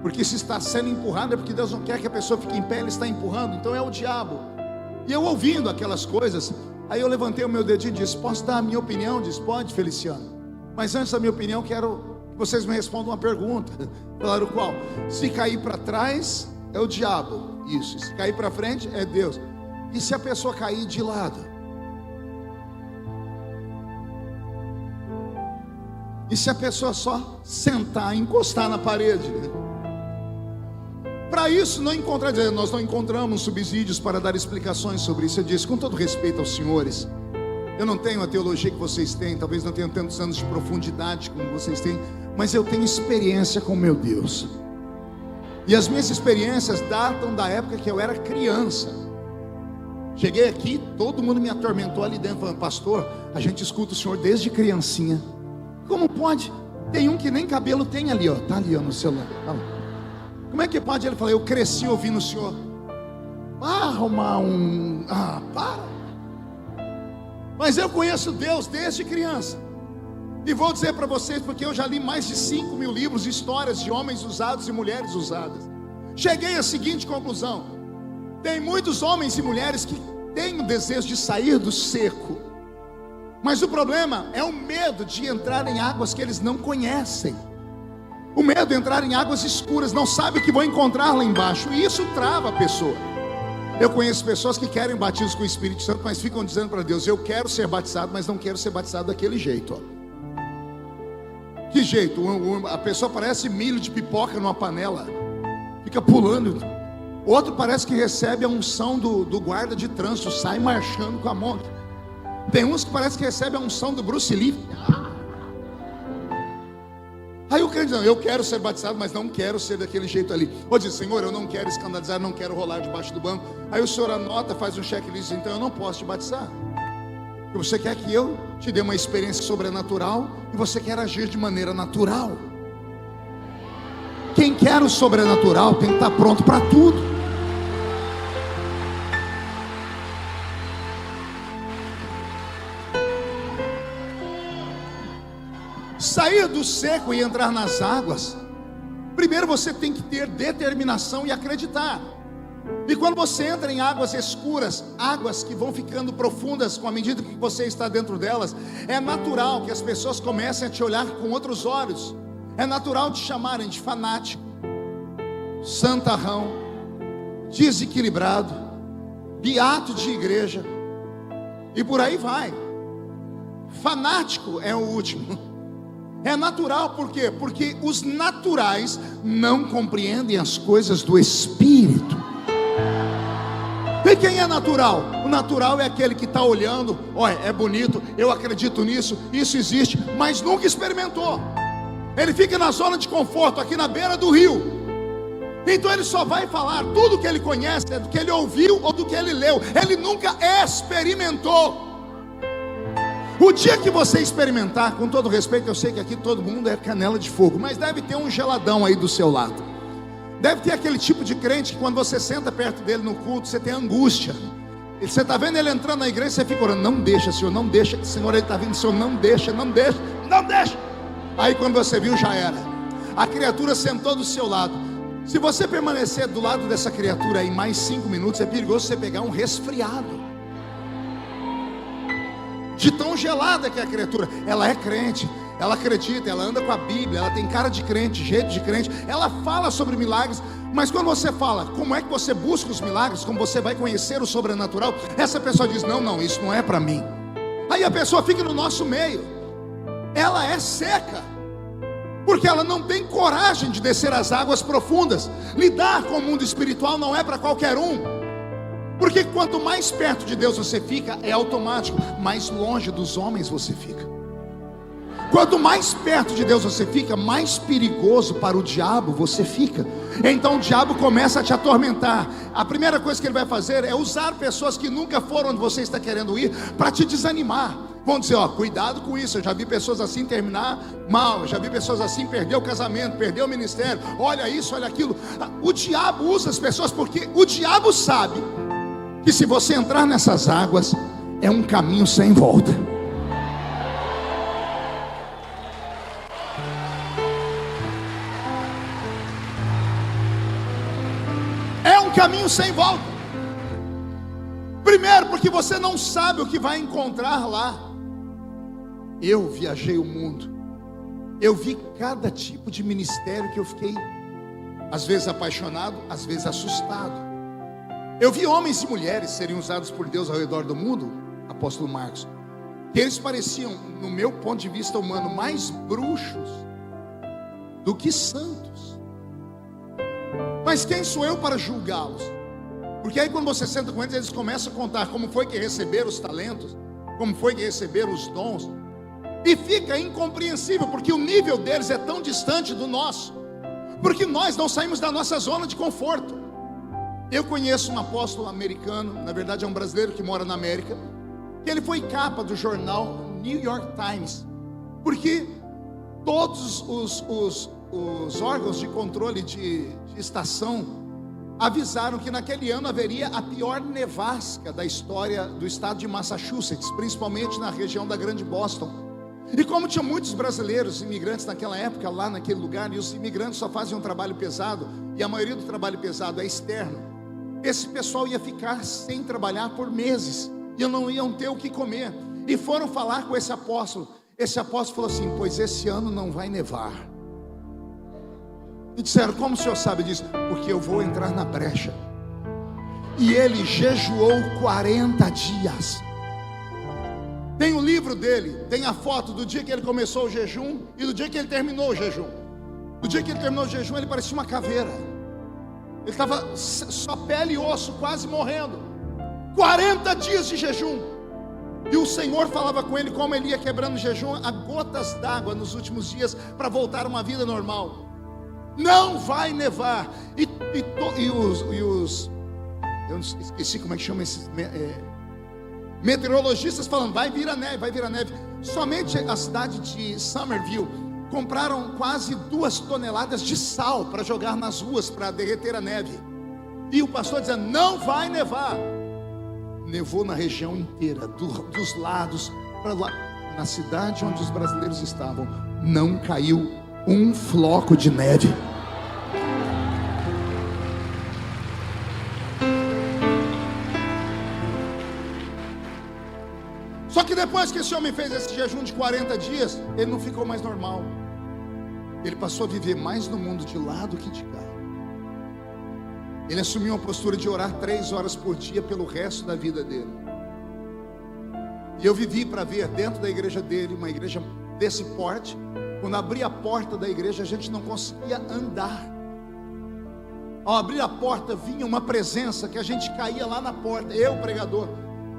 Porque se está sendo empurrado é porque Deus não quer que a pessoa fique em pé, Ele está empurrando, então é o diabo. E eu ouvindo aquelas coisas, aí eu levantei o meu dedinho e disse: posso dar a minha opinião? Disse: pode, Feliciano. Mas antes da minha opinião, quero que vocês me respondam uma pergunta. Falaram: qual? Se cair para trás é o diabo. Isso. Se cair para frente é Deus. E se a pessoa cair de lado? E se a pessoa só sentar, encostar na parede? Para isso não encontrar, nós não encontramos subsídios para dar explicações sobre isso. Eu disse, com todo respeito aos senhores, eu não tenho a teologia que vocês têm, talvez não tenha tantos anos de profundidade como vocês têm, mas eu tenho experiência com meu Deus. E as minhas experiências datam da época que eu era criança. Cheguei aqui, todo mundo me atormentou ali dentro, falando: pastor, a gente escuta o senhor desde criancinha. Como pode? Tem um que nem cabelo tem ali, ó. Tá ali, ó, no celular. Como é que pode? Ele falou: eu cresci ouvindo o senhor. Arrumar um... para. Mas eu conheço Deus desde criança. E vou dizer para vocês, porque eu já li mais de 5.000 livros, histórias de homens usados e mulheres usadas. Cheguei à seguinte conclusão: tem muitos homens e mulheres que têm o desejo de sair do seco, mas o problema é o medo de entrar em águas que eles não conhecem. O medo de entrar em águas escuras, não sabe o que vão encontrar lá embaixo, e isso trava a pessoa. Eu conheço pessoas que querem batismo com o Espírito Santo, mas ficam dizendo para Deus: eu quero ser batizado, mas não quero ser batizado daquele jeito, ó. Que jeito? A pessoa parece milho de pipoca numa panela, fica pulando. Outro parece que recebe a unção do guarda de trânsito, sai marchando com a mão. Tem uns que parece que recebe a unção do Bruce Lee. Aí o crente diz: não, eu quero ser batizado, mas não quero ser daquele jeito ali. Ou diz: Senhor, eu não quero escandalizar, não quero rolar debaixo do banco. Aí o Senhor anota, faz um checklist e diz: então eu não posso te batizar, porque você quer que eu te dê uma experiência sobrenatural e você quer agir de maneira natural. Quem quer o sobrenatural tem que estar pronto para tudo. Sair do seco e entrar nas águas, primeiro você tem que ter determinação e acreditar. E quando você entra em águas escuras, águas que vão ficando profundas com a medida que você está dentro delas, é natural que as pessoas comecem a te olhar com outros olhos. É natural te chamarem de fanático, santarrão, desequilibrado, beato de igreja, e por aí vai. Fanático é o último. É natural, por quê? Porque os naturais não compreendem as coisas do Espírito. E quem é natural? O natural é aquele que está olhando: olha, é bonito, eu acredito nisso, isso existe, mas nunca experimentou. Ele fica na zona de conforto, aqui na beira do rio. Então ele só vai falar tudo que ele conhece, é do que ele ouviu ou do que ele leu. Ele nunca experimentou. O dia que você experimentar, com todo respeito, eu sei que aqui todo mundo é canela de fogo, mas deve ter um geladão aí do seu lado. Deve ter aquele tipo de crente que quando você senta perto dele no culto, você tem angústia. Você está vendo ele entrando na igreja, você fica orando: não deixa, Senhor, não deixa. Senhor, ele está vindo, Senhor, não deixa, não deixa, não deixa. Aí quando você viu, já era. A criatura sentou do seu lado. Se você permanecer do lado dessa criatura aí mais 5 minutos, é perigoso você pegar um resfriado. De tão gelada que é a criatura. Ela é crente, ela acredita, ela anda com a Bíblia, ela tem cara de crente, jeito de crente, ela fala sobre milagres. Mas quando você fala, como é que você busca os milagres, como você vai conhecer o sobrenatural, essa pessoa diz, não, isso não é para mim. Aí a pessoa fica no nosso meio, ela é seca, porque ela não tem coragem de descer as águas profundas. Lidar com o mundo espiritual não é para qualquer um, porque quanto mais perto de Deus você fica, é automático, mais longe dos homens você fica. Quanto mais perto de Deus você fica, mais perigoso para o diabo você fica. Então o diabo começa a te atormentar. A primeira coisa que ele vai fazer é usar pessoas que nunca foram onde você está querendo ir, para te desanimar. Vão dizer, cuidado com isso, eu já vi pessoas assim terminar mal, eu já vi pessoas assim perder o casamento, perder o ministério, olha isso, olha aquilo. O diabo usa as pessoas porque o diabo sabe que se você entrar nessas águas, é um caminho sem volta. É um caminho sem volta. Primeiro, porque você não sabe o que vai encontrar lá. Eu viajei o mundo, eu vi cada tipo de ministério que eu fiquei, às vezes apaixonado, às vezes assustado. Eu vi homens e mulheres serem usados por Deus ao redor do mundo, apóstolo Marcos, que eles pareciam, no meu ponto de vista humano, mais bruxos do que santos. Mas quem sou eu para julgá-los? Porque aí quando você senta com eles, eles começam a contar como foi que receberam os talentos, como foi que receberam os dons, e fica incompreensível, porque o nível deles é tão distante do nosso, porque nós não saímos da nossa zona de conforto. Eu conheço um apóstolo americano, na verdade é um brasileiro que mora na América, que ele foi capa do jornal New York Times, porque todos os órgãos de controle de estação avisaram que naquele ano haveria a pior nevasca da história do estado de Massachusetts, principalmente na região da Grande Boston. E como tinha muitos brasileiros imigrantes naquela época lá naquele lugar, e os imigrantes só fazem um trabalho pesado, e a maioria do trabalho pesado é externo, esse pessoal ia ficar sem trabalhar por meses, e não iam ter o que comer. E foram falar com esse apóstolo. Esse apóstolo falou assim, pois esse ano não vai nevar. E disseram, como o senhor sabe disso? Porque eu vou entrar na brecha. E ele jejuou 40 dias. Tem o livro dele, tem a foto do dia que ele começou o jejum e do dia que ele terminou o jejum. Do dia que ele terminou o jejum, ele parecia uma caveira. Ele estava só pele e osso, quase morrendo. 40 dias de jejum. E o Senhor falava com ele como ele ia quebrando o jejum a gotas d'água nos últimos dias, para voltar a uma vida normal. Não vai nevar. Eu esqueci como é que chama esses meteorologistas falando, vai vir a neve, vai vir a neve. Somente a cidade de Somerville compraram quase 2 toneladas de sal para jogar nas ruas, para derreter a neve. E o pastor dizendo, não vai nevar. Nevou na região inteira, dos lados para lá. Na cidade onde os brasileiros estavam, não caiu um floco de neve. Só que depois que esse homem fez esse jejum de 40 dias, ele não ficou mais normal. Ele passou a viver mais no mundo de lá do que de cá. Ele assumiu uma postura de orar 3 horas por dia pelo resto da vida dele. E eu vivi para ver dentro da igreja dele, uma igreja desse porte. Quando abri a porta da igreja, a gente não conseguia andar. Ao abrir a porta, vinha uma presença que a gente caía lá na porta. Eu, pregador,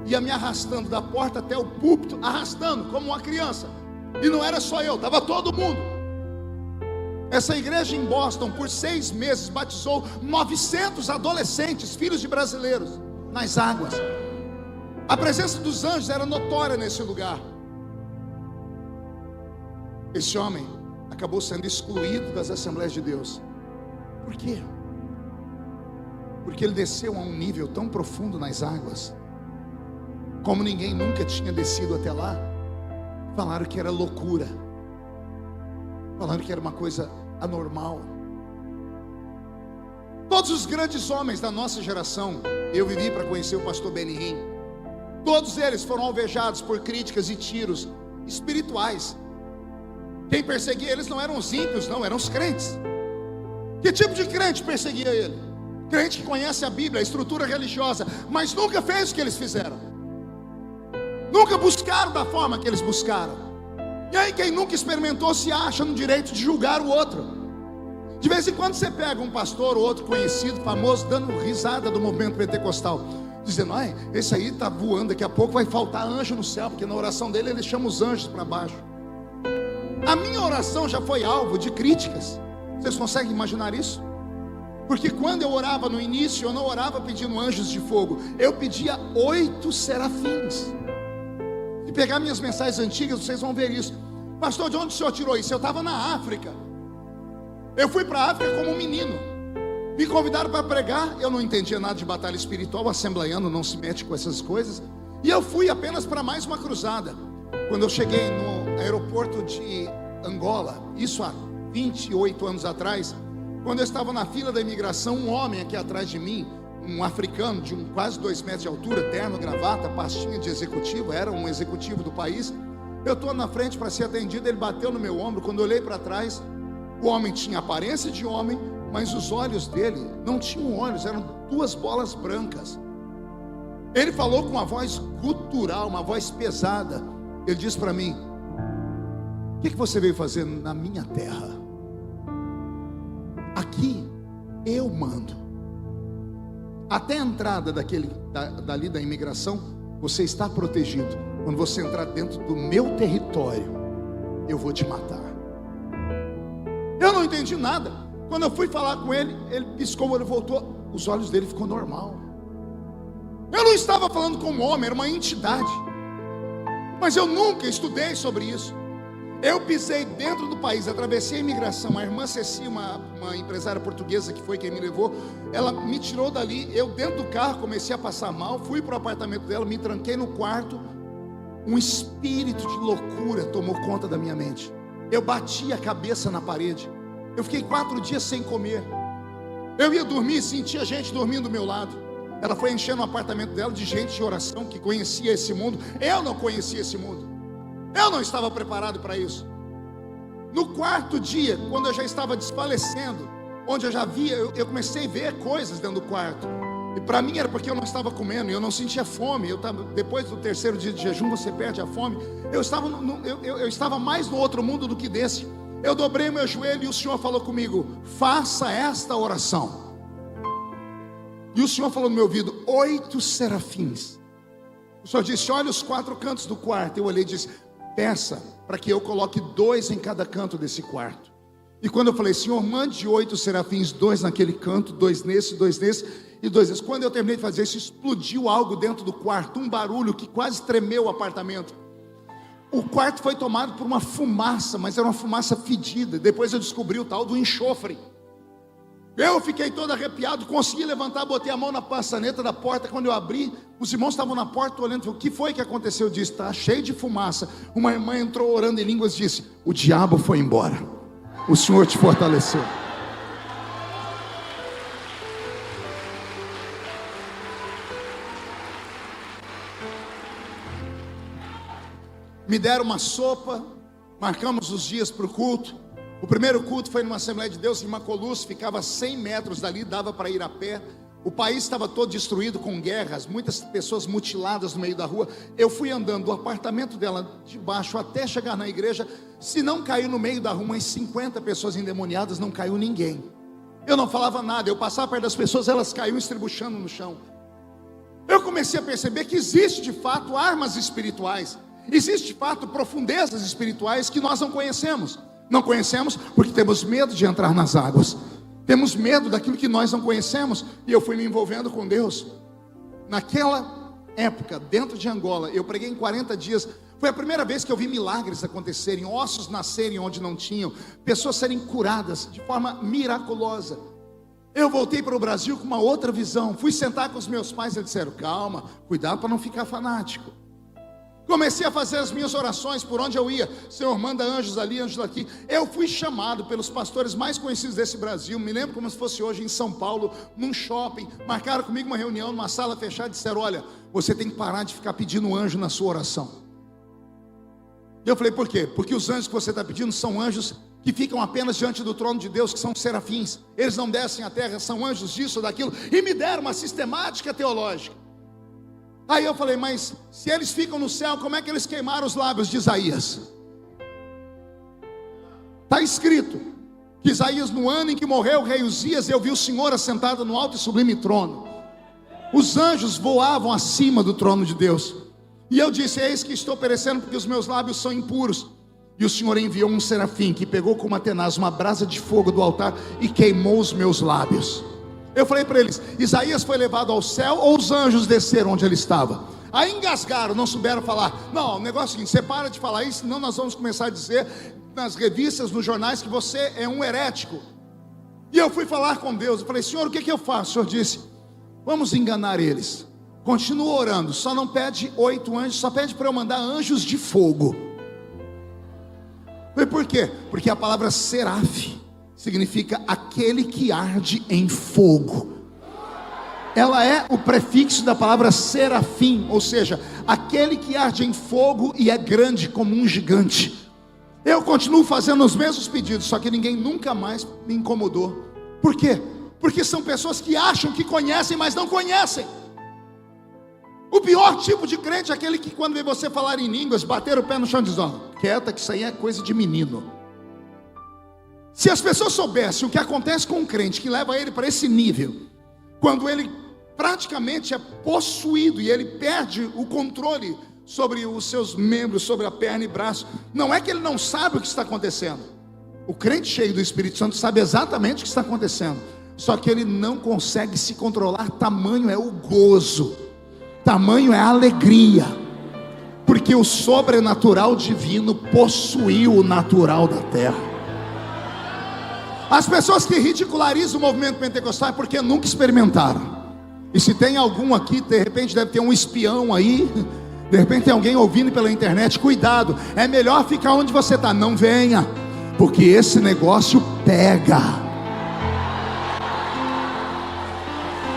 ia me arrastando da porta até o púlpito, arrastando como uma criança. E não era só eu, estava todo mundo. Essa igreja em Boston, por 6 meses, batizou 900 adolescentes, filhos de brasileiros, nas águas. A presença dos anjos era notória nesse lugar. Esse homem acabou sendo excluído das Assembleias de Deus. Por quê? Porque ele desceu a um nível tão profundo nas águas, como ninguém nunca tinha descido até lá. Falaram que era loucura, falaram que era uma coisa anormal. Todos os grandes homens da nossa geração, eu vivi para conhecer o pastor Benny Hinn, todos eles foram alvejados por críticas e tiros espirituais. Quem perseguia eles não eram os ímpios, não, eram os crentes. Que tipo de crente perseguia ele? Crente que conhece a Bíblia, a estrutura religiosa, mas nunca fez o que eles fizeram, nunca buscaram da forma que eles buscaram. E aí quem nunca experimentou se acha no direito de julgar o outro. De vez em quando você pega um pastor ou outro conhecido, famoso, dando risada do movimento pentecostal, dizendo: ai, esse aí está voando, daqui a pouco vai faltar anjo no céu, porque na oração dele ele chama os anjos para baixo. A minha oração já foi alvo de críticas. Vocês conseguem imaginar isso? Porque quando eu orava no início, eu não orava pedindo anjos de fogo, eu pedia 8 serafins. Se pegar minhas mensagens antigas, vocês vão ver isso. Pastor, de onde o senhor tirou isso? Eu estava na África. Eu fui para a África como um menino. Me convidaram para pregar. Eu não entendia nada de batalha espiritual. O assembleiano não se mete com essas coisas. E eu fui apenas para mais uma cruzada. Quando eu cheguei no aeroporto de Angola, isso há 28 anos atrás, quando eu estava na fila da imigração, um homem aqui atrás de mim, um africano de quase 2 metros de altura, terno, gravata, pastinha de executivo, era um executivo do país. Eu estou na frente para ser atendido, ele bateu no meu ombro. Quando eu olhei para trás, o homem tinha aparência de homem, mas os olhos dele não tinham olhos, eram 2 bolas brancas. Ele falou com uma voz gutural, uma voz pesada. Ele disse para mim: o que você veio fazer na minha terra? Aqui eu mando. Até a entrada dali da imigração, você está protegido. Quando você entrar dentro do meu território, eu vou te matar. Eu não entendi nada. Quando eu fui falar com ele, ele piscou, ele voltou, os olhos dele ficou normal. Eu não estava falando com um homem, era uma entidade. Mas eu nunca estudei sobre isso. Eu pisei dentro do país, atravessei a imigração. A irmã Ceci, uma empresária portuguesa que foi quem me levou, ela me tirou dali. Eu dentro do carro comecei a passar mal. Fui para o apartamento dela, me tranquei no quarto. Um espírito de loucura tomou conta da minha mente. Eu bati a cabeça na parede. Eu fiquei 4 dias sem comer. Eu ia dormir e sentia gente dormindo do meu lado. Ela foi enchendo o apartamento dela de gente de oração que conhecia esse mundo. Eu não conhecia esse mundo. Eu não estava preparado para isso. No 4º dia, quando eu já estava desfalecendo, onde eu já via, eu comecei a ver coisas dentro do quarto. E para mim era porque eu não estava comendo, eu não sentia fome. Depois do 3º dia de jejum, você perde a fome. Eu estava mais no outro mundo do que desse. Eu dobrei meu joelho e o Senhor falou comigo: faça esta oração. E o Senhor falou no meu ouvido: 8 serafins. O Senhor disse: olha os 4 cantos do quarto. Eu olhei e disse: peça para que eu coloque 2 em cada canto desse quarto. E quando eu falei: Senhor, mande 8 serafins, 2 naquele canto, 2 nesse, 2 nesse e 2 nesse. Quando eu terminei de fazer isso, explodiu algo dentro do quarto, um barulho que quase tremeu o apartamento. O quarto foi tomado por uma fumaça, mas era uma fumaça fedida. Depois eu descobri o tal do enxofre. Eu fiquei todo arrepiado, consegui levantar, botei a mão na maçaneta da porta. Quando eu abri, os irmãos estavam na porta olhando. O que foi que aconteceu? Eu disse: está cheio de fumaça. Uma irmã entrou orando em línguas e disse: o diabo foi embora, o Senhor te fortaleceu. Me deram uma sopa, marcamos os dias para o culto. O primeiro culto foi numa Assembleia de Deus em Macolus, ficava a 100 metros dali, dava para ir a pé. O país estava todo destruído com guerras, muitas pessoas mutiladas no meio da rua. Eu fui andando do apartamento dela de baixo até chegar na igreja. Se não caiu no meio da rua umas 50 pessoas endemoniadas, não caiu ninguém. Eu não falava nada, eu passava perto das pessoas, elas caíam estribuchando no chão. Eu comecei a perceber que existe de fato armas espirituais, existe de fato profundezas espirituais que nós não conhecemos. Não conhecemos porque temos medo de entrar nas águas. Temos medo daquilo que nós não conhecemos. E eu fui me envolvendo com Deus. Naquela época, dentro de Angola, eu preguei em 40 dias. Foi a primeira vez que eu vi milagres acontecerem, ossos nascerem onde não tinham, pessoas serem curadas de forma miraculosa. Eu voltei para o Brasil com uma outra visão. Fui sentar com os meus pais e eles disseram: calma, cuidado para não ficar fanático. Comecei a fazer as minhas orações por onde eu ia. Senhor, manda anjos ali, anjos aqui. Eu fui chamado pelos pastores mais conhecidos desse Brasil. Me lembro como se fosse hoje em São Paulo, num shopping. Marcaram comigo uma reunião numa sala fechada e disseram: olha, você tem que parar de ficar pedindo anjo na sua oração. E eu falei, por quê? Porque os anjos que você está pedindo são anjos que ficam apenas diante do trono de Deus, que são serafins. Eles não descem à terra, são anjos disso ou daquilo. E me deram uma sistemática teológica. Aí eu falei, mas se eles ficam no céu, como é que eles queimaram os lábios de Isaías? Está escrito que Isaías, no ano em que morreu o rei Uzias, eu vi o Senhor assentado no alto e sublime trono. Os anjos voavam acima do trono de Deus. E eu disse, eis que estou perecendo porque os meus lábios são impuros. E o Senhor enviou um serafim que pegou com uma tenaz uma brasa de fogo do altar e queimou os meus lábios. Eu falei para eles, Isaías foi levado ao céu ou os anjos desceram onde ele estava? Aí engasgaram, não souberam falar. Não, o negócio é o seguinte, você para de falar isso, senão nós vamos começar a dizer nas revistas, nos jornais, que você é um herético. E eu fui falar com Deus, eu falei, Senhor, o que eu faço? O Senhor disse, vamos enganar eles. Continua orando, só não pede 8 anjos, só pede para eu mandar anjos de fogo. E por quê? Porque a palavra seraf significa aquele que arde em fogo. Ela é o prefixo da palavra serafim, ou seja, aquele que arde em fogo e é grande como um gigante. Eu continuo fazendo os mesmos pedidos, só que ninguém nunca mais me incomodou. Por quê? Porque são pessoas que acham que conhecem, mas não conhecem. O pior tipo de crente é aquele que quando vê você falar em línguas, bater o pé no chão e diz, ó, quieta que isso aí é coisa de menino. Se as pessoas soubessem o que acontece com um crente que leva ele para esse nível, quando ele praticamente é possuído e ele perde o controle sobre os seus membros, sobre a perna e braço, não é que ele não sabe o que está acontecendo. O crente cheio do Espírito Santo sabe exatamente o que está acontecendo, só que ele não consegue se controlar. Tamanho é o gozo, tamanho é a alegria, porque o sobrenatural divino possuiu o natural da terra. As pessoas que ridicularizam o movimento pentecostal é porque nunca experimentaram. E se tem algum aqui, de repente deve ter um espião aí, de repente tem alguém ouvindo pela internet, cuidado, é melhor ficar onde você está, não venha, porque esse negócio pega.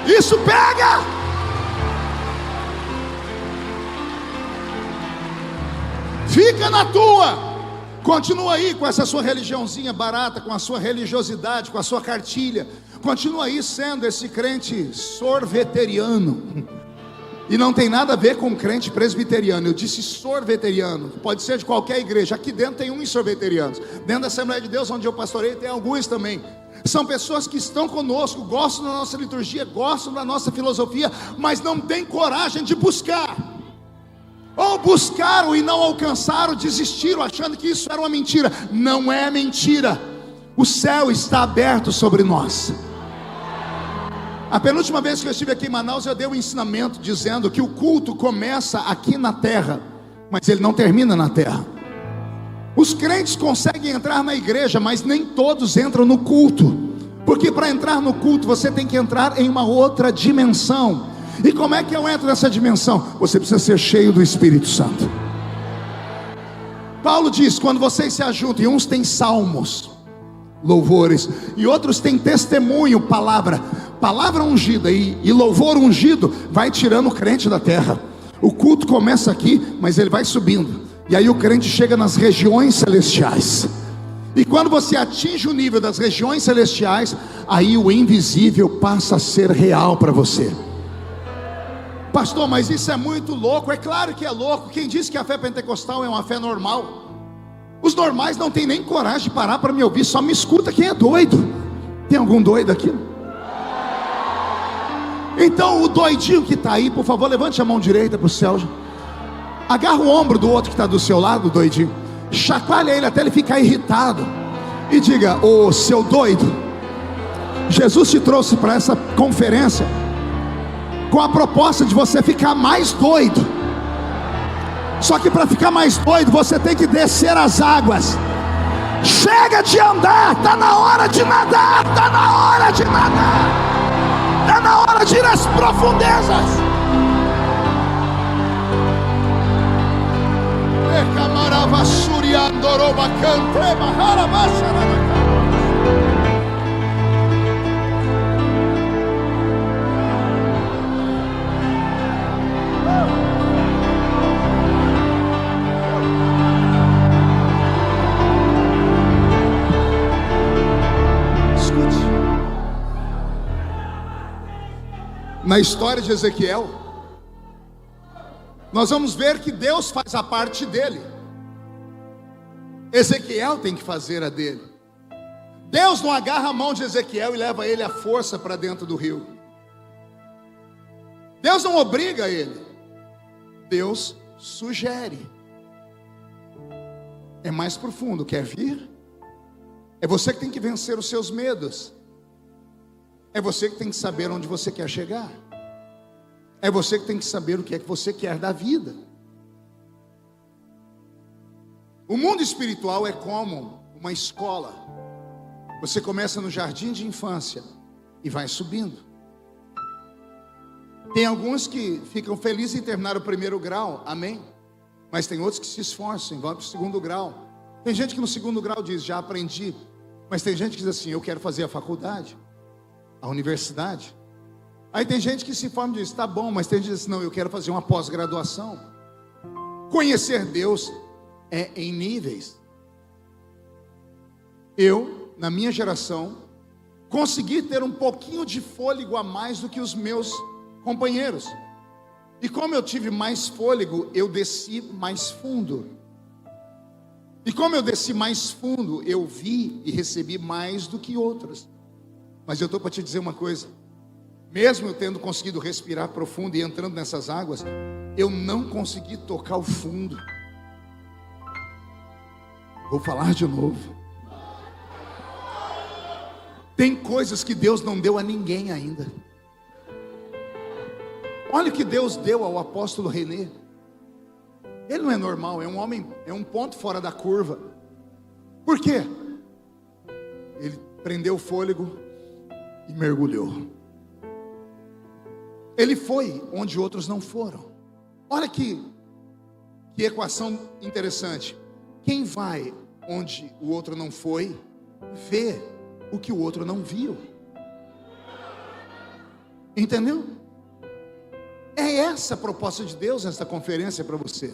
Isso pega! Fica na tua. Continua aí com essa sua religiãozinha barata, com a sua religiosidade, com a sua cartilha. Continua aí sendo esse crente sorveteriano. E não tem nada a ver com crente presbiteriano. Eu disse sorveteriano. Pode ser de qualquer igreja. Aqui dentro tem uns sorveterianos. Dentro da Assembleia de Deus, onde eu pastorei, tem alguns também. São pessoas que estão conosco, gostam da nossa liturgia, gostam da nossa filosofia, mas não têm coragem de buscar. Ou buscaram e não alcançaram, desistiram, achando que isso era uma mentira. Não é mentira. O céu está aberto sobre nós. A penúltima vez que eu estive aqui em Manaus, eu dei um ensinamento dizendo que o culto começa aqui na terra, mas ele não termina na terra. Os crentes conseguem entrar na igreja, mas nem todos entram no culto, porque para entrar no culto você tem que entrar em uma outra dimensão. E como é que eu entro nessa dimensão? Você precisa ser cheio do Espírito Santo. Paulo diz, quando vocês se ajuntam, e uns têm salmos, louvores, e outros têm testemunho, palavra ungida, e louvor ungido, vai tirando o crente da terra. O culto começa aqui, mas ele vai subindo, e aí o crente chega nas regiões celestiais. E quando você atinge o nível das regiões celestiais, aí o invisível passa a ser real para você. Pastor, mas isso é muito louco. É claro que é louco. Quem disse que a fé pentecostal é uma fé normal? Os normais não tem nem coragem de parar para me ouvir, só me escuta quem é doido. Tem algum doido aqui? Então o doidinho que está aí, por favor, levante a mão direita para o céu. Agarra o ombro do outro que está do seu lado, doidinho. Chacoalha ele até ele ficar irritado. E diga, ô seu doido, Jesus te trouxe para essa conferência com a proposta de você ficar mais doido. Só que para ficar mais doido você tem que descer as águas. Chega de andar, está na hora de nadar, está na hora de nadar, está na hora de ir às profundezas. na história de Ezequiel, nós vamos ver que Deus faz a parte dele, Ezequiel tem que fazer a dele. Deus não agarra a mão de Ezequiel e leva ele à força para dentro do rio. Deus não obriga ele, Deus sugere. É mais profundo, quer vir? É você que tem que vencer os seus medos. É você que tem que saber onde você quer chegar. É você que tem que saber o que é que você quer da vida. O mundo espiritual é como uma escola. Você começa no jardim de infância e vai subindo. Tem alguns que ficam felizes em terminar o primeiro grau, amém? Mas tem outros que se esforçam e vão para o segundo grau. Tem gente que no segundo grau diz, já aprendi. Mas tem gente que diz assim, eu quero fazer a faculdade, a universidade. Aí tem gente que se forma e diz, tá bom, mas tem gente que diz, não, eu quero fazer uma pós-graduação. Conhecer Deus é em níveis. Eu, na minha geração, consegui ter um pouquinho de fôlego a mais do que os meus companheiros. E como eu tive mais fôlego, eu desci mais fundo. E como eu desci mais fundo, eu vi e recebi mais do que outros. Mas eu estou para te dizer uma coisa. Mesmo eu tendo conseguido respirar profundo e entrando nessas águas, eu não consegui tocar o fundo. Vou falar de novo. Tem coisas que Deus não deu a ninguém ainda. Olha o que Deus deu ao apóstolo René. Ele não é normal, é um homem, é um ponto fora da curva. Por quê? Ele prendeu o fôlego e mergulhou. Ele foi onde outros não foram. Olha que equação interessante. Quem vai onde o outro não foi, vê o que o outro não viu. Entendeu? É essa a proposta de Deus nessa conferência para você.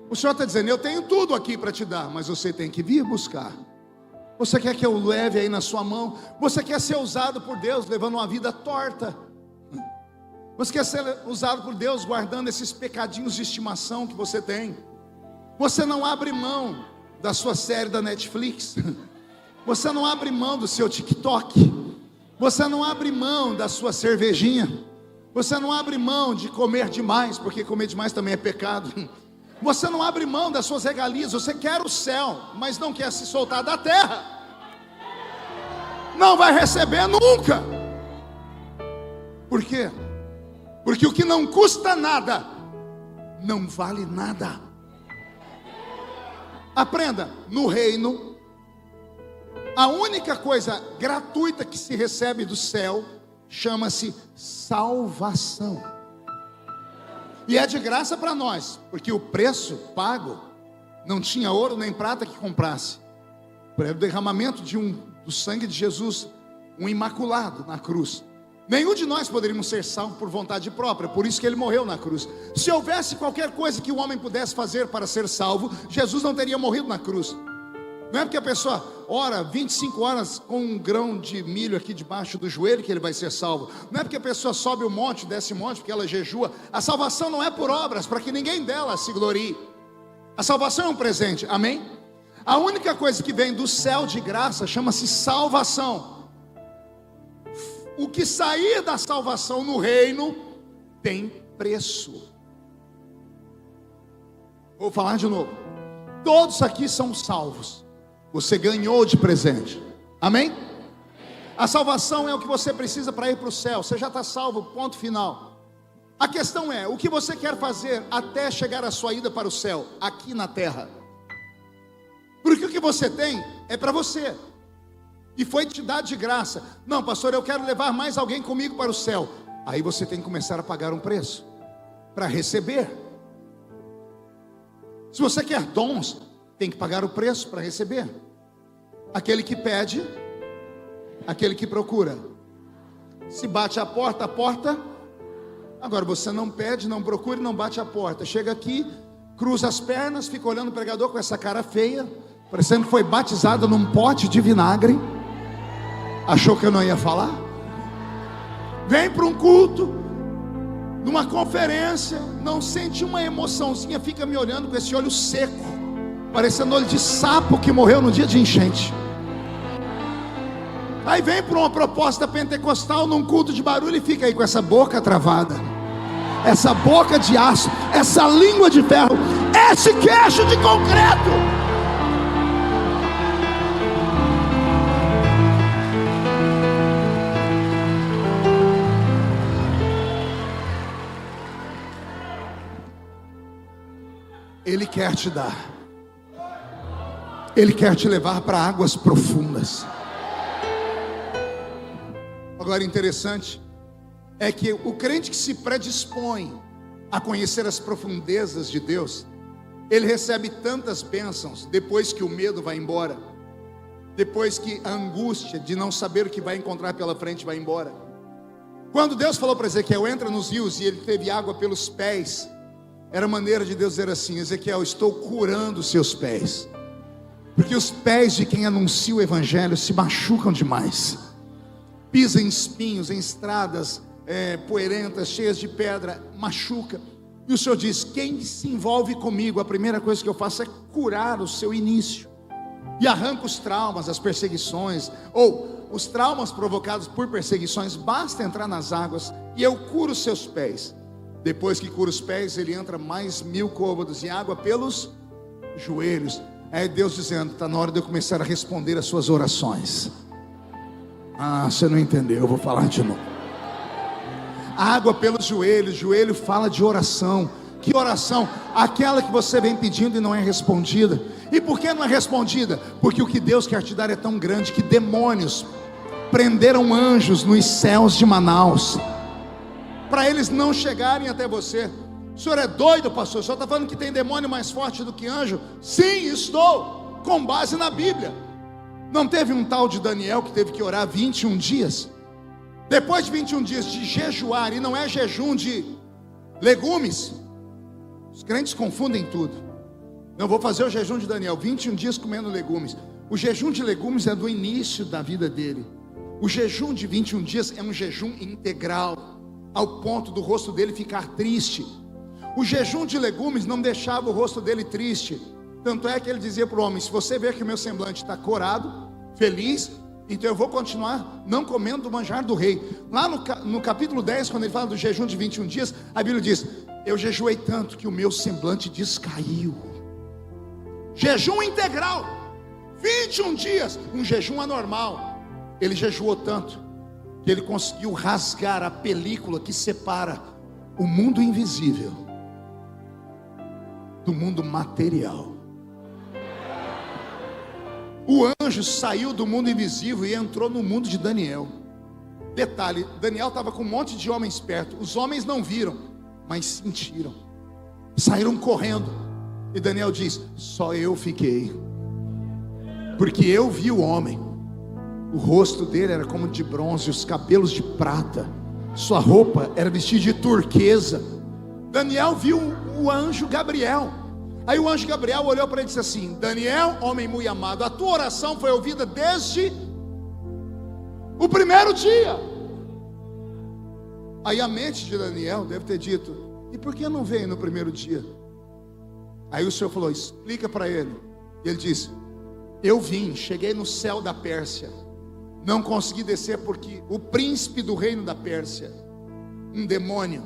O Senhor está dizendo, eu tenho tudo aqui para te dar, mas você tem que vir buscar. Você quer que eu leve aí na sua mão? Você quer ser usado por Deus levando uma vida torta? Você quer ser usado por Deus guardando esses pecadinhos de estimação que você tem? Você não abre mão da sua série da Netflix. Você não abre mão do seu TikTok. Você não abre mão da sua cervejinha. Você não abre mão de comer demais, porque comer demais também é pecado. Você não abre mão das suas regalias. Você quer o céu, mas não quer se soltar da terra. Não vai receber nunca. Por quê? Porque o que não custa nada não vale nada. Aprenda, no reino, a única coisa gratuita que se recebe do céu chama-se salvação. E é de graça para nós, porque o preço pago não tinha ouro nem prata que comprasse. Por derramamento do sangue de Jesus, um imaculado na cruz. Nenhum de nós poderíamos ser salvos por vontade própria, por isso que ele morreu na cruz. Se houvesse qualquer coisa que o homem pudesse fazer para ser salvo, Jesus não teria morrido na cruz. Não é porque a pessoa ora 25 horas com um grão de milho aqui debaixo do joelho que ele vai ser salvo. Não é porque a pessoa sobe o monte, desce o monte, porque ela jejua. A salvação não é por obras, para que ninguém dela se glorie. A salvação é um presente, amém? A única coisa que vem do céu de graça chama-se salvação. O que sair da salvação no reino tem preço. Vou falar de novo. Todos aqui são salvos. Você ganhou de presente, amém? A salvação é o que você precisa para ir para o céu. Você já está salvo, ponto final. A questão é, o que você quer fazer até chegar a sua ida para o céu, aqui na terra? Porque o que você tem é para você, e foi te dado de graça. Não, pastor, eu quero levar mais alguém comigo para o céu. Aí você tem que começar a pagar um preço para receber. Se você quer dons, tem que pagar o preço para receber. Aquele que pede, aquele que procura. Se bate a porta, agora você não pede, não procura e não bate a porta. Chega aqui, cruza as pernas, fica olhando o pregador com essa cara feia, parecendo que foi batizado num pote de vinagre. Achou que eu não ia falar? vem para um culto, numa conferência, não sente uma emoçãozinha, fica me olhando com esse olho seco, parecendo olho de sapo que morreu no dia de enchente. Aí vem para uma proposta pentecostal num culto de barulho e fica aí com essa boca travada, essa boca de aço, essa língua de ferro, esse queixo de concreto. Ele quer te dar, Ele quer te levar para águas profundas. Agora, interessante é que o crente que se predispõe a conhecer as profundezas de Deus, ele recebe tantas bênçãos depois que o medo vai embora, depois que a angústia de não saber o que vai encontrar pela frente vai embora. Quando Deus falou para Ezequiel, entra nos rios, e ele teve água pelos pés, era a maneira de Deus dizer assim: Ezequiel, estou curando os seus pés, porque os pés de quem anuncia o evangelho se machucam demais, pisa em espinhos, em estradas poeirentas, cheias de pedra, machuca. E o Senhor diz: quem se envolve comigo, a primeira coisa que eu faço é curar o seu início, e arranco os traumas, as perseguições, ou os traumas provocados por perseguições. Basta entrar nas águas e eu curo os seus pés. Depois que cura os pés, ele entra mais 1000 côvados de água pelos joelhos. É Deus dizendo: está na hora de eu começar a responder as suas orações. Ah, você não entendeu, eu vou falar de novo. Água pelos joelhos. Joelho fala de oração. Que oração? Aquela que você vem pedindo e não é respondida. E por que não é respondida? Porque o que Deus quer te dar é tão grande que demônios prenderam anjos nos céus de Manaus, para eles não chegarem até você. O senhor é doido, pastor? O senhor está falando que tem demônio mais forte do que anjo? Sim, estou, com base na Bíblia. Não teve um tal de Daniel que teve que orar 21 dias? Depois de 21 dias de jejuar, e não é jejum de legumes, os crentes confundem tudo. Não vou fazer o jejum de Daniel, 21 dias comendo legumes. O jejum de legumes é do início da vida dele. O jejum de 21 dias é um jejum integral, ao ponto do rosto dele ficar triste. O jejum de legumes não deixava o rosto dele triste. Tanto é que ele dizia para o homem: se você ver que o meu semblante está corado, feliz, então eu vou continuar não comendo do manjar do rei. Lá no capítulo 10, quando ele fala do jejum de 21 dias, a Bíblia diz: eu jejuei tanto que o meu semblante descaiu. Jejum integral, 21 dias, um jejum anormal. Ele jejuou tanto que ele conseguiu rasgar a película que separa o mundo invisível do mundo material. O anjo saiu do mundo invisível e entrou no mundo de Daniel. Detalhe: Daniel estava com um monte de homens perto. Os homens não viram, mas sentiram, saíram correndo. E Daniel diz: só eu fiquei, porque eu vi o homem. O rosto dele era como de bronze, os cabelos de prata, sua roupa era vestida de turquesa. Daniel viu o anjo Gabriel. Aí o anjo Gabriel olhou para ele e disse assim: Daniel, homem muito amado, a tua oração foi ouvida desde o primeiro dia. Aí a mente de Daniel deve ter dito: e por que não veio no primeiro dia? Aí o Senhor falou: explica para ele. E ele disse: eu vim, cheguei no céu da Pérsia, não consegui descer porque o príncipe do reino da Pérsia, um demônio,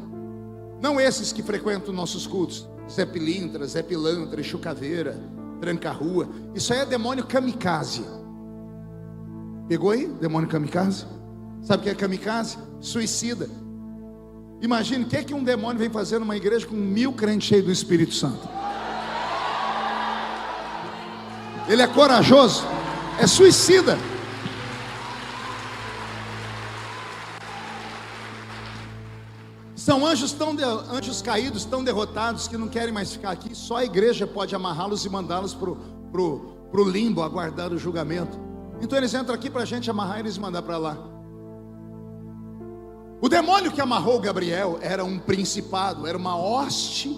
não esses que frequentam nossos cultos, Zé Pilintra, Zé Pilantra, Chucaveira, Tranca-Rua, isso aí é demônio kamikaze. Pegou aí? Demônio kamikaze? Sabe o que é kamikaze? Suicida. Imagine o que é que um demônio vem fazer numa igreja com 1000 crentes cheios do Espírito Santo. Ele é corajoso, é suicida. São anjos caídos, tão derrotados, que não querem mais ficar aqui. Só a igreja pode amarrá-los e mandá-los pro limbo, aguardar o julgamento. Então eles entram aqui para a gente amarrar eles e mandar para lá. O demônio que amarrou Gabriel era um principado, era uma hoste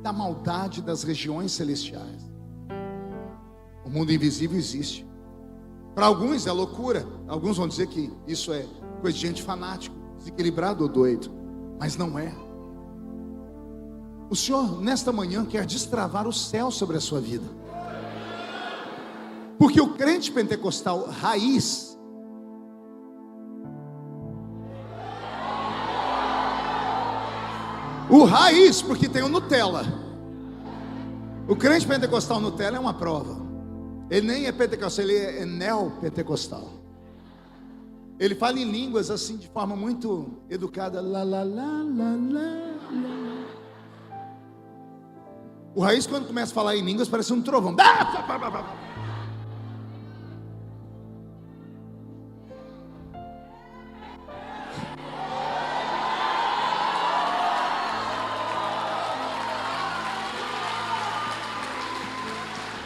da maldade das regiões celestiais. O mundo invisível existe. Para alguns é loucura. Alguns vão dizer que isso é coisa de gente fanático. desequilibrado ou doido, mas não é. O Senhor nesta manhã quer destravar o céu sobre a sua vida, porque o crente pentecostal raiz, porque tem o Nutella. O crente pentecostal Nutella é uma prova. Ele nem é pentecostal, ele é neopentecostal. Ele fala em línguas assim de forma muito educada. Lá, lá, lá, lá, lá, lá. O raiz, quando começa a falar em línguas, parece um trovão.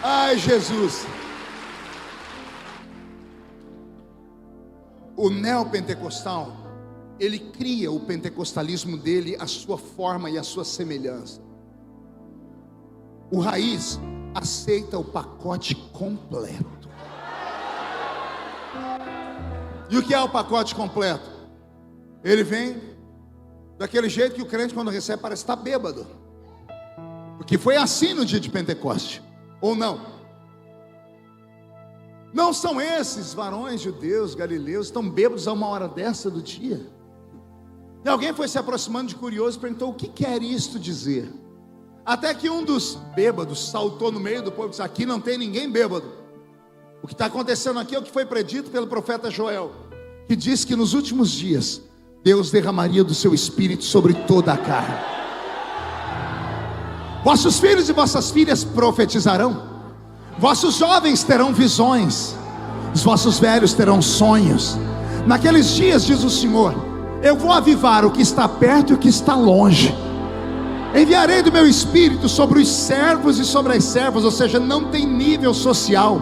Ai, Jesus. O neopentecostal, ele cria o pentecostalismo dele, a sua forma e a sua semelhança. O raiz aceita o pacote completo. E o que é o pacote completo? Ele vem daquele jeito que o crente, quando recebe, parece estar bêbado, porque foi assim no dia de Pentecoste. Ou não? Não são esses varões judeus, galileus, tão bêbados a uma hora dessa do dia? E alguém foi se aproximando de curioso e perguntou: o que quer isto dizer? Até que um dos bêbados saltou no meio do povo e disse: aqui não tem ninguém bêbado. O que está acontecendo aqui é o que foi predito pelo profeta Joel, que disse que nos últimos dias Deus derramaria do seu espírito sobre toda a carne. Vossos filhos e vossas filhas profetizarão, vossos jovens terão visões, os vossos velhos terão sonhos. Naqueles dias, diz o Senhor, eu vou avivar o que está perto e o que está longe. Enviarei do meu espírito sobre os servos e sobre as servas, ou seja, não tem nível social.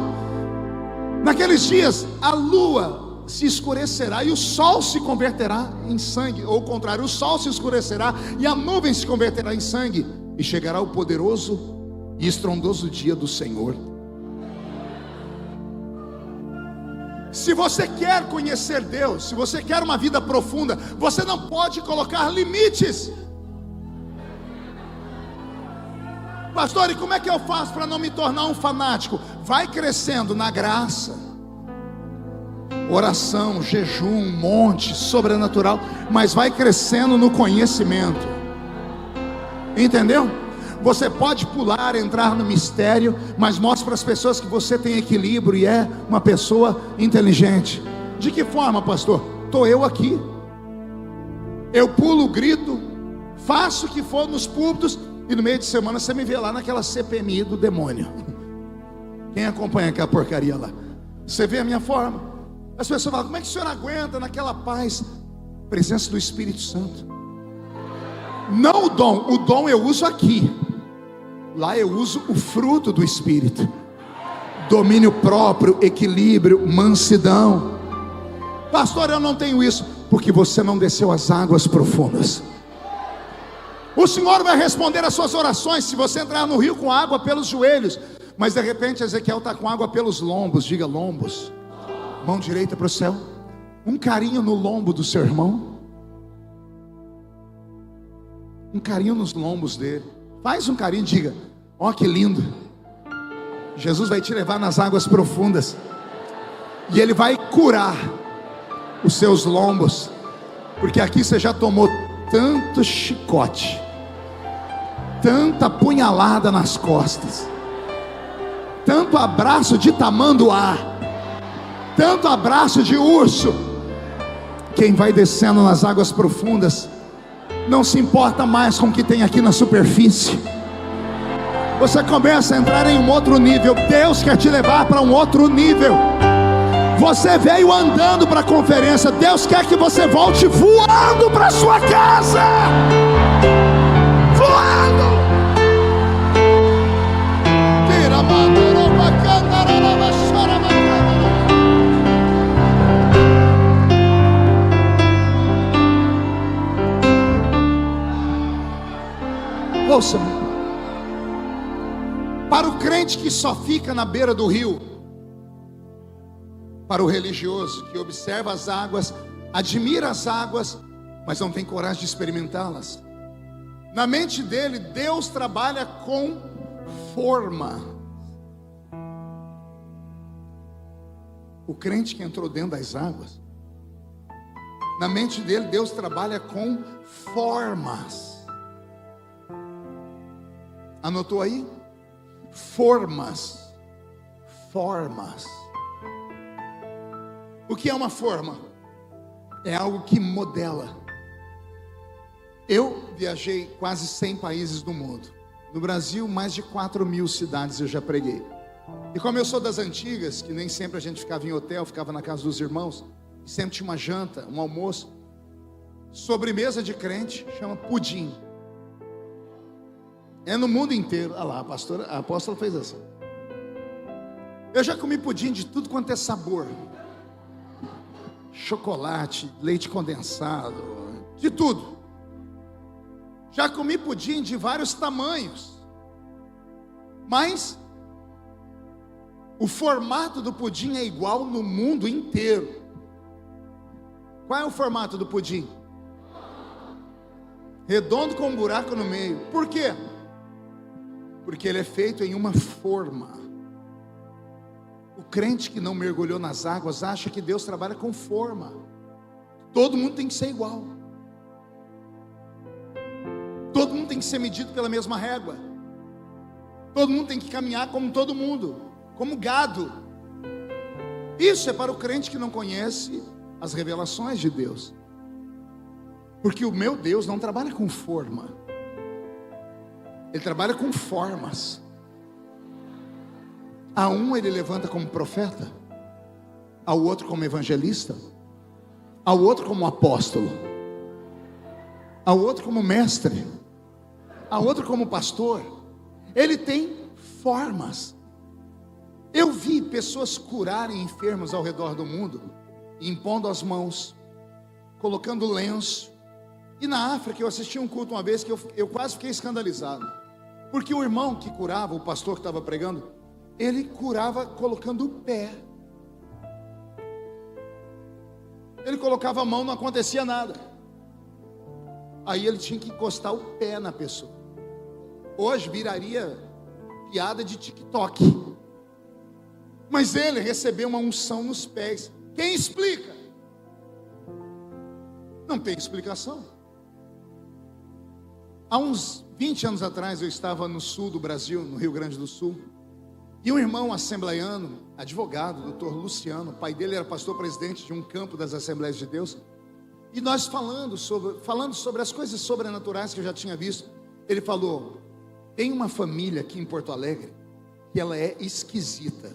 Naqueles dias a lua se escurecerá e o sol se converterá em sangue, ou ao contrário, o sol se escurecerá e a nuvem se converterá em sangue, e chegará o poderoso e estrondoso dia do Senhor. Se você quer conhecer Deus, se você quer uma vida profunda, você não pode colocar limites. Pastor, e como é que eu faço para não me tornar um fanático? Vai crescendo na graça, oração, jejum, monte, sobrenatural, mas vai crescendo no conhecimento. Entendeu? Você pode pular, entrar no mistério, mas mostre para as pessoas que você tem equilíbrio e é uma pessoa inteligente. De que forma, pastor? Estou eu aqui, eu pulo, grito, faço o que for nos púlpitos, e no meio de semana você me vê lá naquela CPMI do demônio. Quem acompanha aquela porcaria lá? Você vê a minha forma. As pessoas falam: como é que o senhor aguenta naquela paz? Presença do Espírito Santo. Não o dom eu uso aqui. Lá eu uso o fruto do Espírito: domínio próprio, equilíbrio, mansidão. Pastor, eu não tenho isso, porque você não desceu as águas profundas. O Senhor vai responder as suas orações se você entrar no rio com água pelos joelhos, mas de repente Ezequiel está com água pelos lombos. Diga lombos. Mão direita para o céu. Um carinho no lombo do seu irmão, um carinho nos lombos dele. Faz um carinho, diga: ó, que lindo. Jesus vai te levar nas águas profundas, e Ele vai curar os seus lombos, porque aqui você já tomou tanto chicote, tanta punhalada nas costas, tanto abraço de tamanduá, tanto abraço de urso. Quem vai descendo nas águas profundas não se importa mais com o que tem aqui na superfície. Você começa a entrar em um outro nível. Deus quer te levar para um outro nível. Você veio andando para a conferência, Deus quer que você volte voando para sua casa. Voando. Ouça, para o crente que só fica na beira do rio, para o religioso que observa as águas, admira as águas, mas não tem coragem de experimentá-las. Na mente dele, Deus trabalha com forma. O crente que entrou dentro das águas, na mente dele, Deus trabalha com formas. Anotou aí? Formas. Formas. O que é uma forma? É algo que modela. Eu viajei quase 100 países do mundo. No Brasil, mais de 4.000 cidades eu já preguei. E como eu sou das antigas, que nem sempre a gente ficava em hotel, ficava na casa dos irmãos, e sempre tinha uma janta, um almoço, sobremesa de crente, chama pudim. É no mundo inteiro. Olha lá, a apóstola fez assim. Eu já comi pudim de tudo quanto é sabor. Chocolate, leite condensado, de tudo. Já comi pudim de vários tamanhos. Mas o formato do pudim é igual no mundo inteiro. Qual é o formato do pudim? Redondo com um buraco no meio. Por quê? Porque ele é feito em uma forma. O crente que não mergulhou nas águas acha que Deus trabalha com forma. Todo mundo tem que ser igual. Todo mundo tem que ser medido pela mesma régua. Todo mundo tem que caminhar como todo mundo, como gado. Isso é para o crente que não conhece as revelações de Deus. Porque o meu Deus não trabalha com forma. Ele trabalha com formas. A um ele levanta como profeta, ao outro como evangelista, ao outro como apóstolo, ao outro como mestre, ao outro como pastor. Ele tem formas. Eu vi pessoas curarem enfermos ao redor do mundo, impondo as mãos, colocando lenço. E na África eu assisti um culto uma vez que eu quase fiquei escandalizado, porque o irmão que curava, o pastor que estava pregando, ele curava colocando o pé. Ele colocava a mão, não acontecia nada. Aí ele tinha que encostar o pé na pessoa. Hoje viraria piada de TikTok. Mas ele recebeu uma unção nos pés. Quem explica? Não tem explicação. Há uns 20 anos atrás eu estava no sul do Brasil, no Rio Grande do Sul. E um irmão assembleiano, advogado, doutor Luciano, o pai dele era pastor-presidente de um campo das Assembleias de Deus. E nós falando sobre as coisas sobrenaturais que eu já tinha visto, ele falou: tem uma família aqui em Porto Alegre que ela é esquisita.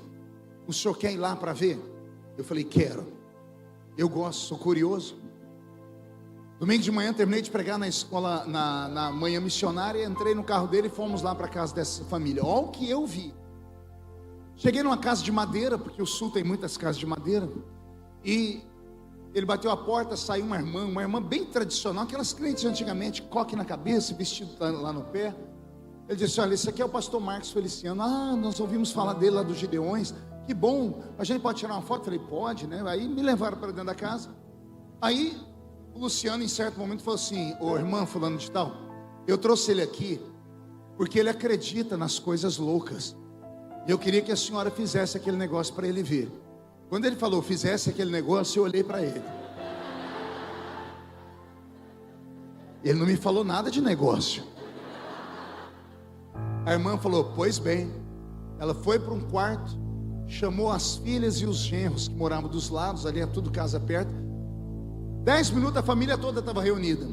O senhor quer ir lá para ver? Eu falei: quero. Eu gosto, sou curioso. Domingo de manhã terminei de pregar na escola, na manhã missionária, entrei no carro dele e fomos lá para a casa dessa família. Olha o que eu vi. Cheguei numa casa de madeira, porque o sul tem muitas casas de madeira, e ele bateu a porta, saiu uma irmã bem tradicional, aquelas crentes antigamente, coque na cabeça, vestido lá no pé. Ele disse: olha, esse aqui é o pastor Marcos Feliciano. Ah, nós ouvimos falar dele lá dos Gideões, que bom, a gente pode tirar uma foto? Falei: pode, né? Aí me levaram para dentro da casa. Aí o Luciano em certo momento falou assim: ô irmã fulano de tal, eu trouxe ele aqui porque ele acredita nas coisas loucas. E eu queria que a senhora fizesse aquele negócio para ele ver. Quando ele falou fizesse aquele negócio, eu olhei para ele. Ele não me falou nada de negócio. A irmã falou: pois bem. Ela foi para um quarto, chamou as filhas e os genros que moravam dos lados, ali é tudo casa perto. 10 minutos a família toda estava reunida.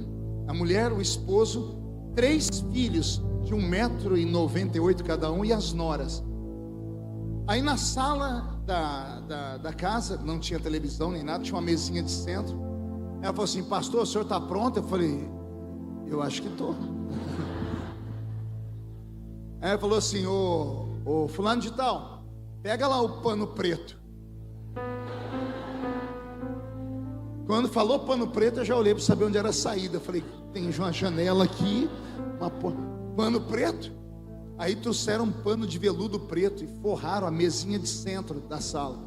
A mulher, o esposo, 3 filhos de 1,98 m cada um e as noras. Aí na sala da casa, não tinha televisão nem nada, tinha uma mesinha de centro. Ela falou assim: pastor, o senhor está pronto? Eu falei: eu acho que estou. Aí ela falou assim: ô fulano de tal, pega lá o pano preto. Quando falou pano preto, eu já olhei para saber onde era a saída. Eu falei: tem uma janela aqui, pano preto. Aí trouxeram um pano de veludo preto e forraram a mesinha de centro da sala.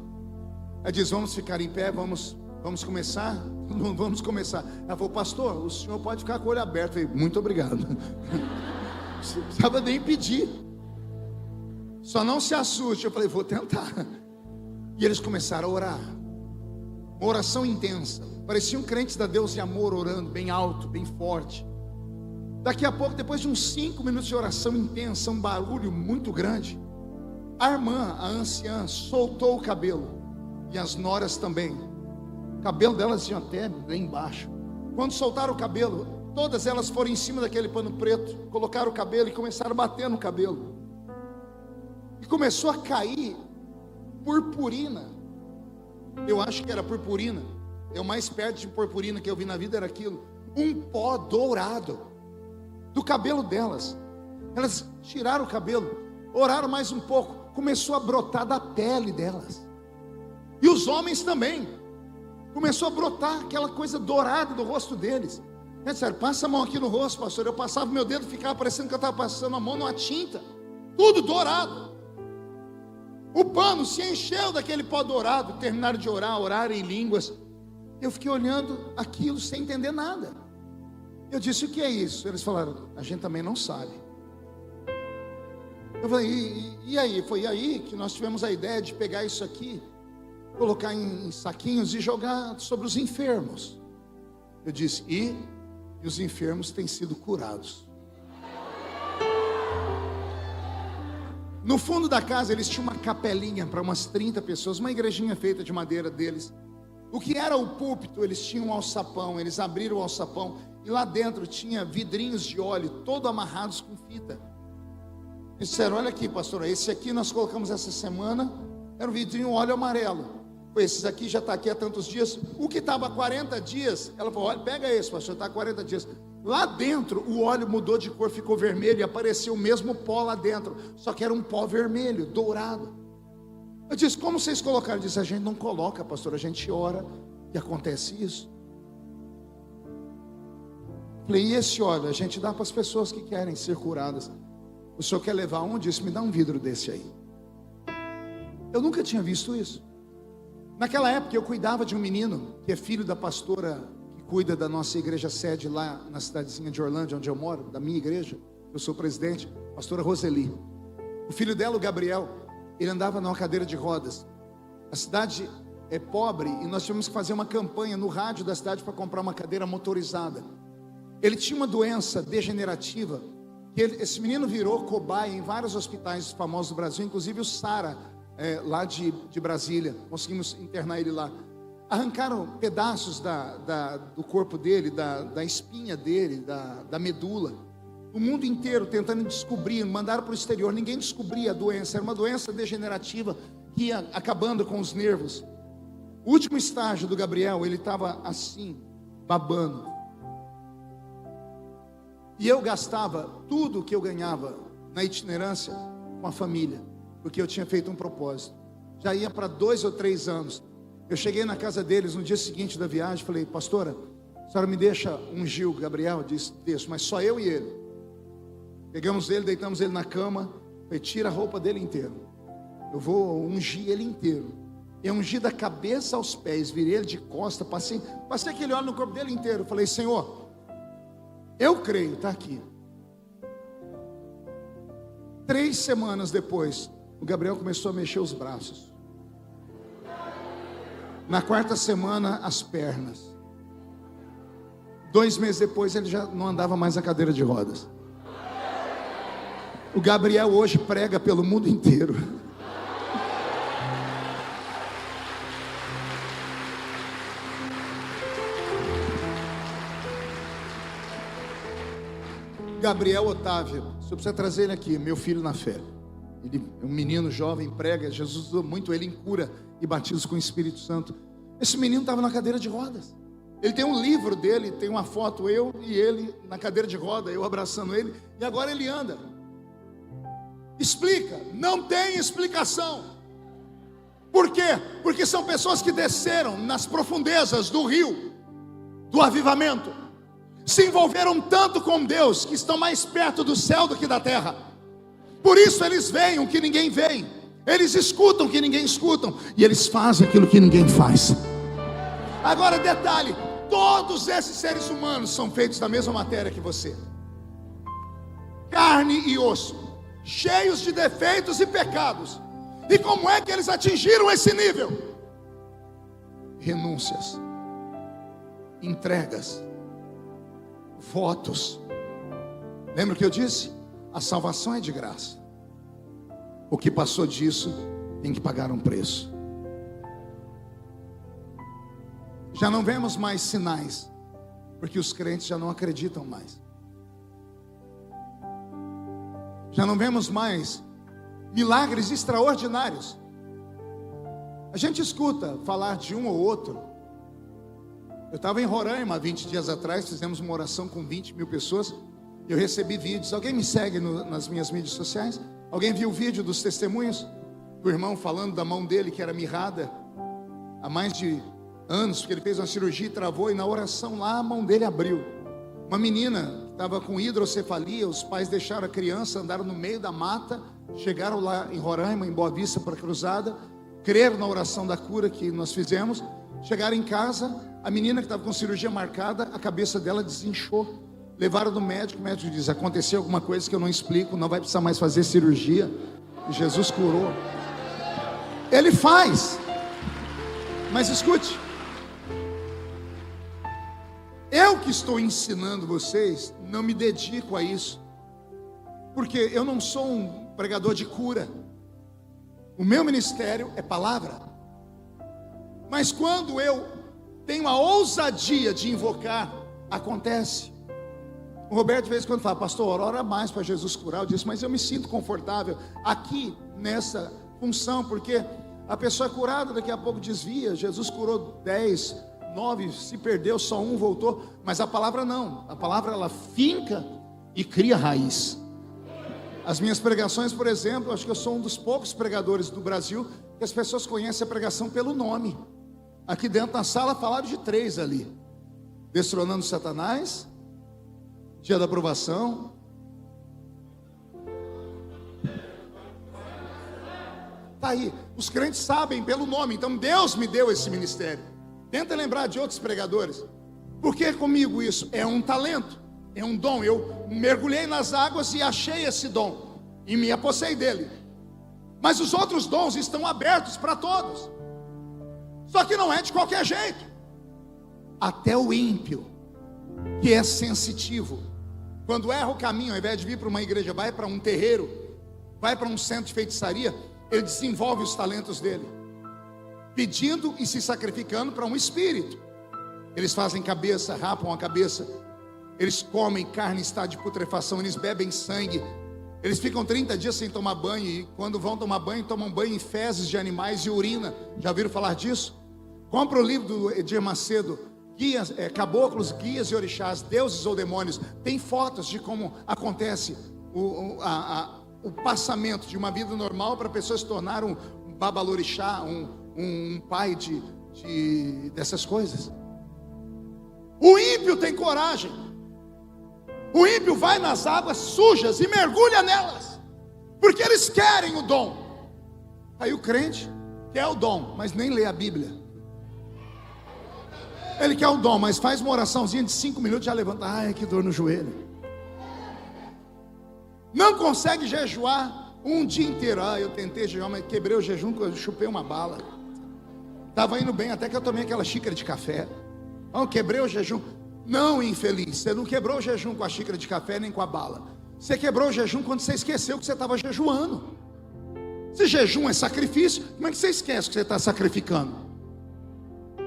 Aí diz: vamos ficar em pé, vamos vamos começar? Não vamos começar. Ela falou, pastor, o senhor pode ficar com o olho aberto. Eu falei, muito obrigado. Você não precisava nem pedir. Só não se assuste. Eu falei, vou tentar. E eles começaram a orar. Uma oração intensa. Pareciam crentes da Deus de amor orando, bem alto, bem forte. Daqui a pouco, depois de uns 5 minutos de oração intensa, um barulho muito grande, a irmã, a anciã, soltou o cabelo. E as noras também. O cabelo delas tinha até bem baixo. Quando soltaram o cabelo, todas elas foram em cima daquele pano preto, colocaram o cabelo e começaram a bater no cabelo. E começou a cair purpurina. Eu acho que era purpurina. O mais perto de purpurina que eu vi na vida era aquilo. Um pó dourado do cabelo delas. Elas tiraram o cabelo, oraram mais um pouco, começou a brotar da pele delas. E os homens também. Começou a brotar aquela coisa dourada do rosto deles. É sério, passa a mão aqui no rosto, pastor. Eu passava meu dedo, ficava parecendo que eu estava passando a mão numa tinta. Tudo dourado. O pano se encheu daquele pó dourado. Terminaram de orar, oraram em línguas. Eu fiquei olhando aquilo sem entender nada. Eu disse, o que é isso? Eles falaram, a gente também não sabe. Eu falei, e aí? Foi aí que nós tivemos a ideia de pegar isso aqui, colocar em saquinhos e jogar sobre os enfermos. Eu disse, e os enfermos têm sido curados. No fundo da casa eles tinham uma capelinha para umas 30 pessoas, uma igrejinha feita de madeira deles. O que era o púlpito, eles tinham um alçapão, eles abriram o alçapão e lá dentro tinha vidrinhos de óleo, todo amarrados com fita. Eles disseram, olha aqui pastor, esse aqui nós colocamos essa semana, era um vidrinho óleo amarelo. Esses aqui já está aqui há tantos dias. O que estava há 40 dias, ela falou, olha, pega esse pastor, está há 40 dias. Lá dentro o óleo mudou de cor, ficou vermelho e apareceu o mesmo pó lá dentro, só que era um pó vermelho, dourado. Eu disse, como vocês colocaram? Eu disse, a gente não coloca pastor, a gente ora e acontece isso. Falei, e esse óleo? A gente dá para as pessoas que querem ser curadas. O senhor quer levar um? Disse, me dá um vidro desse aí. Eu nunca tinha visto isso. Naquela época eu cuidava de um menino que é filho da pastora que cuida da nossa igreja sede lá na cidadezinha de Orlândia, onde eu moro, da minha igreja. Eu sou presidente, pastora Roseli. O filho dela, o Gabriel, ele andava numa cadeira de rodas. A cidade é pobre e nós tivemos que fazer uma campanha no rádio da cidade para comprar uma cadeira motorizada. Ele tinha uma doença degenerativa que esse menino virou cobaia em vários hospitais famosos do Brasil, inclusive o Sara, lá de Brasília. Conseguimos internar ele lá. Arrancaram pedaços do corpo dele, da espinha dele, da medula. O mundo inteiro tentando descobrir, mandaram para o exterior. Ninguém descobria a doença. Era uma doença degenerativa que ia acabando com os nervos. O último estágio do Gabriel, ele estava assim, babando. E eu gastava tudo o que eu ganhava na itinerância com a família, porque eu tinha feito um propósito. Já ia para 2 ou 3 anos. Eu cheguei na casa deles no dia seguinte da viagem. Falei, pastora, a senhora me deixa ungir o Gabriel? Disse, deixa, mas só eu e ele. Pegamos ele, deitamos ele na cama. Falei, tira a roupa dele inteiro. Eu vou ungir ele inteiro. Eu ungi da cabeça aos pés, virei ele de costa, passei aquele óleo no corpo dele inteiro. Falei, Senhor, eu creio, está aqui. 3 semanas depois, o Gabriel começou a mexer os braços. Na 4ª semana, as pernas. 2 meses depois, ele já não andava mais na cadeira de rodas. O Gabriel hoje prega pelo mundo inteiro. Gabriel Otávio, o senhor precisa trazer ele aqui, meu filho na fé. Ele é um menino jovem, prega, Jesus usou muito ele em cura e batismo com o Espírito Santo. Esse menino estava na cadeira de rodas. Ele tem um livro dele, tem uma foto, eu e ele na cadeira de roda, eu abraçando ele, e agora ele anda. Explica, não tem explicação. Por quê? Porque são pessoas que desceram nas profundezas do rio, do avivamento. Se envolveram tanto com Deus, que estão mais perto do céu do que da terra. Por isso eles veem o que ninguém vê. Eles escutam o que ninguém escuta. E eles fazem aquilo que ninguém faz. Agora, detalhe: todos esses seres humanos são feitos da mesma matéria que você, carne e osso, cheios de defeitos e pecados. E como é que eles atingiram esse nível? Renúncias, entregas, votos. Lembra o que eu disse? A salvação é de graça. O que passou disso tem que pagar um preço. Já não vemos mais sinais, porque os crentes já não acreditam mais. Já não vemos mais milagres extraordinários. A gente escuta falar de um ou outro. Eu estava em Roraima 20 dias atrás, fizemos uma oração com 20 mil pessoas. Eu recebi vídeos. Alguém me segue nas minhas mídias sociais? Alguém viu o vídeo dos testemunhos? O irmão falando da mão dele que era mirrada há mais de anos, porque ele fez uma cirurgia e travou, e na oração lá a mão dele abriu. Uma menina que estava com hidrocefalia, os pais deixaram a criança, andaram no meio da mata, chegaram lá em Roraima, em Boa Vista, para a cruzada, creram na oração da cura que nós fizemos, chegaram em casa, a menina que estava com cirurgia marcada, a cabeça dela desinchou, levaram no médico, o médico diz: aconteceu alguma coisa que eu não explico, não vai precisar mais fazer cirurgia. E Jesus curou. Ele faz. Mas escute, eu que estou ensinando vocês, não me dedico a isso, porque eu não sou um pregador de cura. O meu ministério é palavra. Mas quando eu tenho a ousadia de invocar, acontece. O Roberto de vez em quando fala: pastor, ora mais para Jesus curar. Eu disse: mas eu me sinto confortável aqui nessa função, porque a pessoa é curada, daqui a pouco desvia. Jesus curou 10, 9, se perdeu, só um voltou. Mas a palavra não. A palavra, ela finca e cria raiz. As minhas pregações, por exemplo, acho que eu sou um dos poucos pregadores do Brasil que as pessoas conhecem a pregação pelo nome. Aqui dentro da sala falaram de 3 ali: destronando Satanás, dia da aprovação. Está aí, os crentes sabem pelo nome. Então Deus me deu esse ministério. Tenta lembrar de outros pregadores. Por que comigo isso? É um talento, é um dom. Eu mergulhei nas águas e achei esse dom e me apossei dele. Mas os outros dons estão abertos para todos. Só que não é de qualquer jeito. Até o ímpio, que é sensitivo, quando erra o caminho, ao invés de vir para uma igreja, vai para um terreiro, vai para um centro de feitiçaria, ele desenvolve os talentos dele, pedindo e se sacrificando para um espírito. Eles fazem cabeça, rapam a cabeça, eles comem carne em estado de putrefação, eles bebem sangue, eles ficam 30 dias sem tomar banho, e quando vão tomar banho, tomam banho em fezes de animais e urina. Já ouviram falar disso? Compra o livro do Edir Macedo, Guias, Caboclos, Guias e Orixás, Deuses ou Demônios. Tem fotos de como acontece o passamento de uma vida normal para a pessoa se tornar um babalorixá, um pai dessas coisas. O ímpio tem coragem. O ímpio vai nas águas sujas e mergulha nelas, porque eles querem o dom. Aí o crente quer o dom, mas nem lê a Bíblia. Ele quer o dom, mas faz uma oraçãozinha de 5 minutos, já levanta: ai, que dor no joelho. Não consegue jejuar um dia inteiro. Eu tentei jejuar, mas quebrei o jejum porque eu chupei uma bala. Estava indo bem até que eu tomei aquela xícara de café. Quebrei o jejum. Não, infeliz, você não quebrou o jejum com a xícara de café nem com a bala. Você quebrou o jejum quando você esqueceu que você estava jejuando. Se jejum é sacrifício, como é que você esquece que você está sacrificando?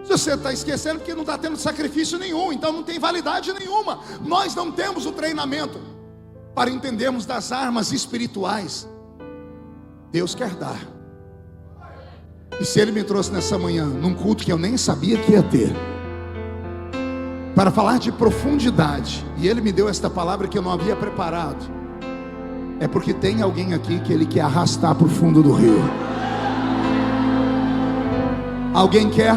Se você está esquecendo, porque não está tendo sacrifício nenhum, então não tem validade nenhuma. Nós não temos o treinamento para entendermos das armas espirituais. Deus quer dar. E se Ele me trouxe nessa manhã, num culto que eu nem sabia que ia ter, para falar de profundidade, e Ele me deu esta palavra que eu não havia preparado, é porque tem alguém aqui que Ele quer arrastar para o fundo do rio. Alguém quer?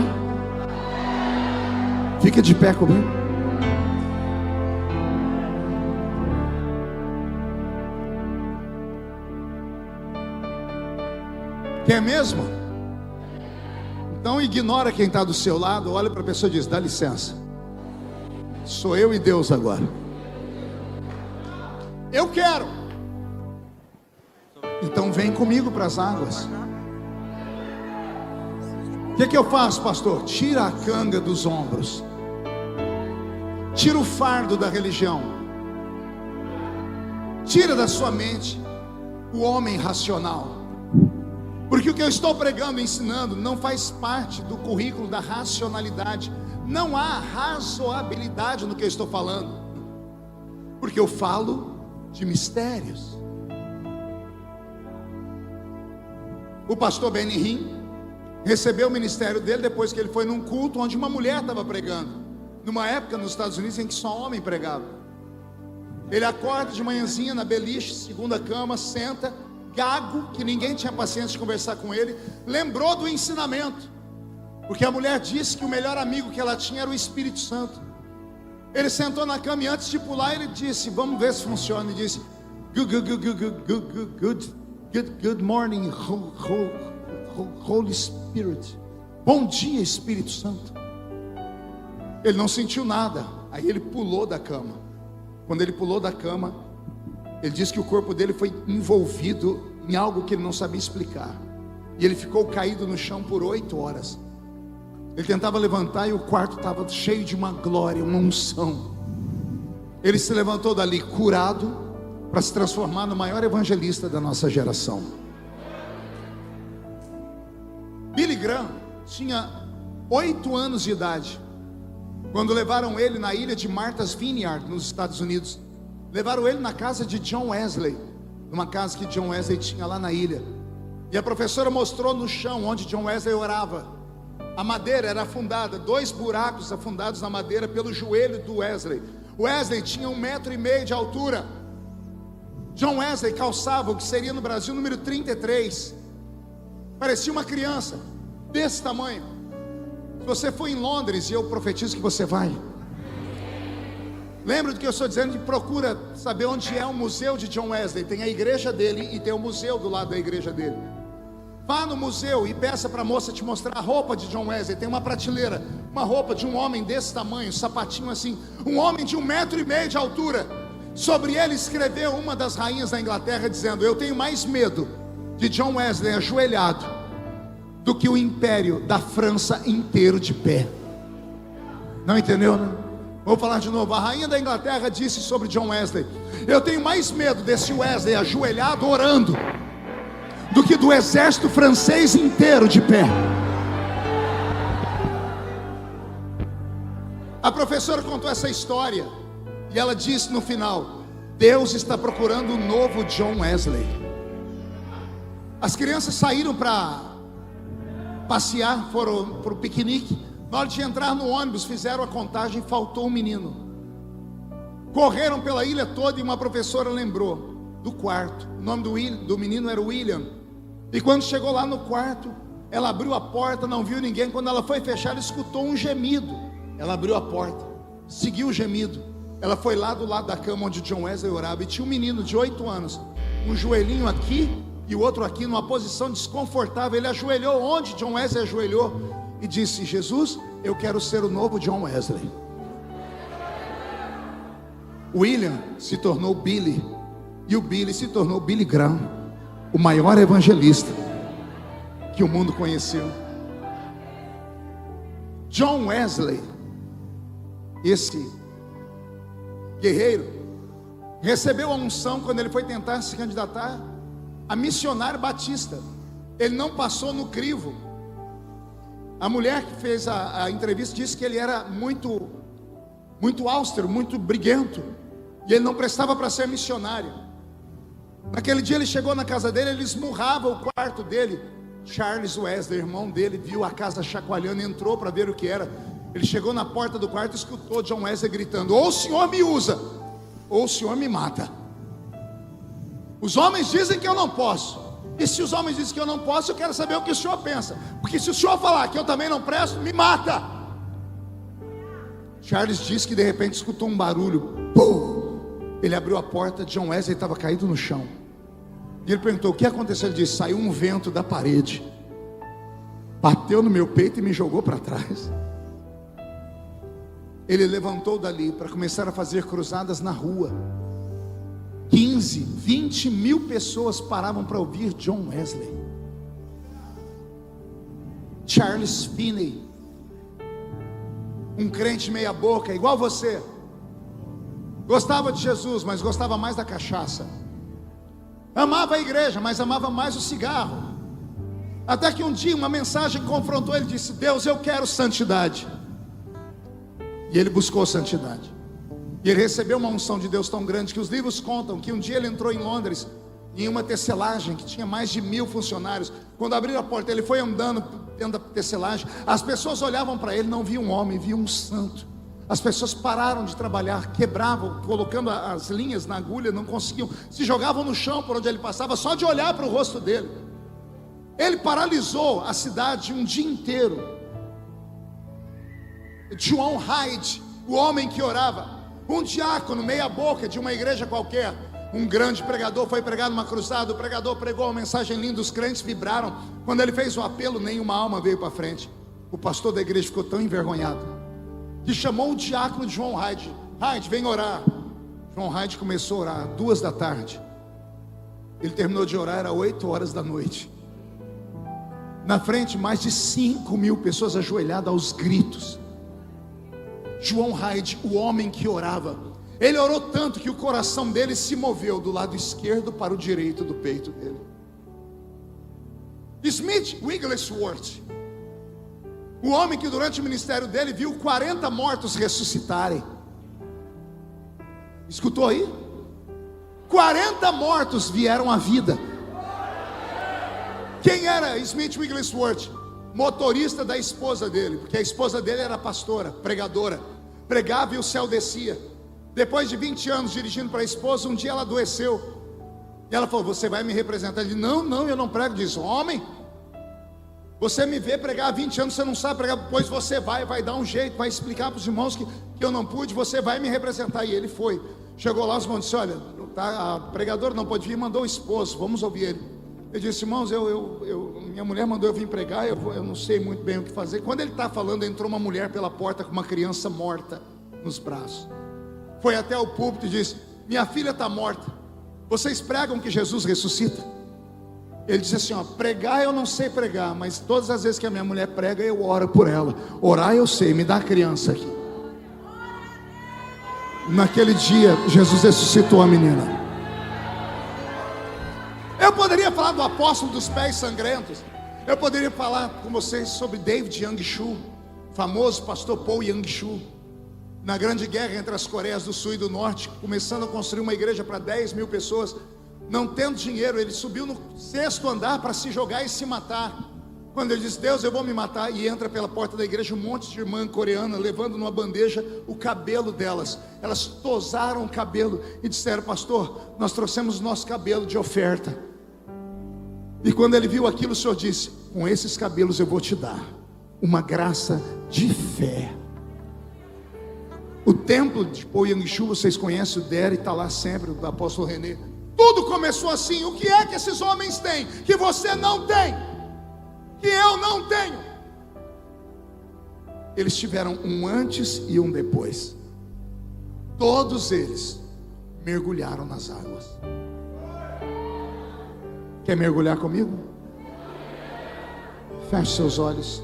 Fica de pé comigo. Quer mesmo? Então ignora quem está do seu lado, olha para a pessoa e diz: dá licença, sou eu e Deus agora. Eu quero. Então vem comigo para as águas. O que eu faço, pastor? Tira a canga dos ombros, tira o fardo da religião, tira da sua mente o homem racional, porque o que eu estou pregando e ensinando não faz parte do currículo da racionalidade. Não há razoabilidade no que eu estou falando, porque eu falo de mistérios. O pastor Benny Hinn recebeu o ministério dele depois que ele foi num culto onde uma mulher estava pregando, numa época nos Estados Unidos em que só homem pregava. Ele acorda de manhãzinha na beliche, segunda cama, senta, gago, que ninguém tinha paciência de conversar com ele, lembrou do ensinamento, porque a mulher disse que o melhor amigo que ela tinha era o Espírito Santo. Ele sentou na cama e antes de pular ele disse: vamos ver se funciona. E disse: good morning, Holy Spirit. Bom dia, Espírito Santo. Ele não sentiu nada. Aí ele pulou da cama. Quando ele pulou da cama, ele disse que o corpo dele foi envolvido em algo que ele não sabia explicar, e ele ficou caído no chão por 8 horas. Ele tentava levantar e o quarto estava cheio de uma glória, uma unção. Ele se levantou dali curado, para se transformar no maior evangelista da nossa geração. Billy Graham tinha 8 anos de idade quando levaram ele na ilha de Martha's Vineyard, nos Estados Unidos. Levaram ele na casa de John Wesley, numa casa que John Wesley tinha lá na ilha. E a professora mostrou no chão onde John Wesley orava. A madeira era afundada, 2 buracos afundados na madeira pelo joelho do Wesley. Wesley tinha 1,5 metro de altura. John Wesley calçava o que seria no Brasil número 33. Parecia uma criança desse tamanho. Se você for em Londres, e eu profetizo que você vai, lembra do que eu estou dizendo? Que procura saber onde é o museu de John Wesley. Tem a igreja dele e tem o museu do lado da igreja dele. Vá no museu e peça para a moça te mostrar a roupa de John Wesley. Tem uma prateleira, uma roupa de um homem desse tamanho, sapatinho assim, um homem de 1,5 metro de altura. Sobre ele escreveu uma das rainhas da Inglaterra, dizendo: eu tenho mais medo de John Wesley ajoelhado do que o império da França inteiro de pé. Não entendeu, né? Vou falar de novo. A rainha da Inglaterra disse sobre John Wesley: eu tenho mais medo desse Wesley ajoelhado orando do que do exército francês inteiro de pé. A professora contou essa história e ela disse no final: Deus está procurando um novo John Wesley. As crianças saíram para passear, foram para o piquenique. Na hora de entrar no ônibus, fizeram a contagem, faltou um menino. Correram pela ilha toda e uma professora lembrou do quarto. O nome do menino era William. E quando chegou lá no quarto, ela abriu a porta, não viu ninguém. Quando ela foi fechar, ela escutou um gemido. Ela abriu a porta, seguiu o gemido. Ela foi lá do lado da cama onde John Wesley orava, e tinha um menino de 8 anos, um joelhinho aqui e o outro aqui, numa posição desconfortável. Ele ajoelhou onde John Wesley ajoelhou e disse: Jesus, eu quero ser o novo John Wesley. William se tornou Billy, e o Billy se tornou Billy Graham, o maior evangelista que o mundo conheceu. John Wesley, esse guerreiro, recebeu a unção quando ele foi tentar se candidatar a missionário batista. Ele não passou no crivo. A mulher que fez a entrevista disse que ele era muito austero, muito briguento, e ele não prestava para ser missionário. Naquele dia ele chegou na casa dele, ele esmurrava o quarto dele. Charles Wesley, irmão dele, viu a casa chacoalhando, entrou para ver o que era. Ele chegou na porta do quarto e escutou John Wesley gritando: ou o senhor me usa, ou o senhor me mata. Os homens dizem que eu não posso, e se os homens dizem que eu não posso, eu quero saber o que o senhor pensa, porque se o senhor falar que eu também não presto, me mata. Charles disse que de repente escutou um barulho, pum! Ele abriu a porta, John Wesley estava caído no chão, e ele perguntou: o que aconteceu? Ele disse: saiu um vento da parede. bateu no meu peito e me jogou para trás. Ele levantou dali para começar a fazer cruzadas na rua. 15, 20 mil pessoas paravam para ouvir John Wesley. Charles Finney, um crente meia boca, igual você, gostava de Jesus, mas gostava mais da cachaça. Amava a igreja, mas amava mais o cigarro. Até que um dia uma mensagem confrontou ele e disse: Deus, eu quero santidade. E ele buscou santidade. E ele recebeu uma unção de Deus tão grande que os livros contam que um dia ele entrou em Londres, em uma tecelagem que tinha mais de 1000 funcionários. Quando abriram a porta, ele foi andando dentro da tecelagem. As pessoas olhavam para ele, não viam um homem, viam um santo. As pessoas pararam de trabalhar, quebravam, colocando as linhas na agulha, não conseguiam, se jogavam no chão por onde ele passava, só de olhar para o rosto dele. Ele paralisou a cidade um dia inteiro. John Hyde, o homem que orava, um diácono meia boca de uma igreja qualquer, um grande pregador, foi pregar numa cruzada. O pregador pregou uma mensagem linda, os crentes vibraram. Quando ele fez o apelo, nenhuma alma veio para frente. O pastor da igreja ficou tão envergonhado que chamou o diácono John Hyde. Hyde, vem orar. John Hyde começou a orar 2 da tarde. Ele terminou de orar, era 8 horas da noite. Na frente, mais de 5 mil pessoas ajoelhadas aos gritos. John Hyde, o homem que orava, ele orou tanto que o coração dele se moveu do lado esquerdo para o direito do peito dele. Smith Wigglesworth, o homem que durante o ministério dele viu 40 mortos ressuscitarem. Escutou aí? 40 mortos vieram à vida. Quem era Smith Wigglesworth? Motorista da esposa dele, porque a esposa dele era pastora, pregadora, pregava e o céu descia. Depois de 20 anos dirigindo para a esposa, um dia ela adoeceu, e ela falou: você vai me representar? Ele disse: não, eu não prego disso. Homem, você me vê pregar há 20 anos, você não sabe pregar, pois você vai dar um jeito, vai explicar para os irmãos que eu não pude, você vai me representar. E ele foi, chegou lá, os irmãos disseram: olha, a pregadora não pode vir, mandou o esposo, vamos ouvir ele. Ele disse: irmãos, minha mulher mandou eu vir pregar, eu não sei muito bem o que fazer. Quando ele está falando, entrou uma mulher pela porta com uma criança morta nos braços. Foi até o púlpito e disse: minha filha está morta, vocês pregam que Jesus ressuscita? Ele disse assim: ó, pregar eu não sei pregar, mas todas as vezes que a minha mulher prega, eu oro por ela. Orar eu sei, me dá a criança aqui. Naquele dia, Jesus ressuscitou a menina. Eu poderia falar do apóstolo dos pés sangrentos. Eu poderia falar com vocês sobre David Yang-Shu, famoso pastor Paul Yang-Shu, na grande guerra entre as Coreias do Sul e do Norte, começando a construir uma igreja para 10 mil pessoas. Não tendo dinheiro, ele subiu no 6º andar para se jogar e se matar. Quando ele disse: Deus, eu vou me matar, e entra pela porta da igreja um monte de irmã coreana, levando numa bandeja o cabelo delas. Elas tosaram o cabelo e disseram: pastor, nós trouxemos o nosso cabelo de oferta. E quando ele viu aquilo, o Senhor disse: com esses cabelos eu vou te dar uma graça de fé. O templo de Paul Yang-Shu, vocês conhecem, o Derry está lá sempre, o apóstolo René. Tudo começou assim. O que é que esses homens têm que você não tem, que eu não tenho? Eles tiveram um antes e um depois. Todos eles mergulharam nas águas. Quer mergulhar comigo? Feche seus olhos.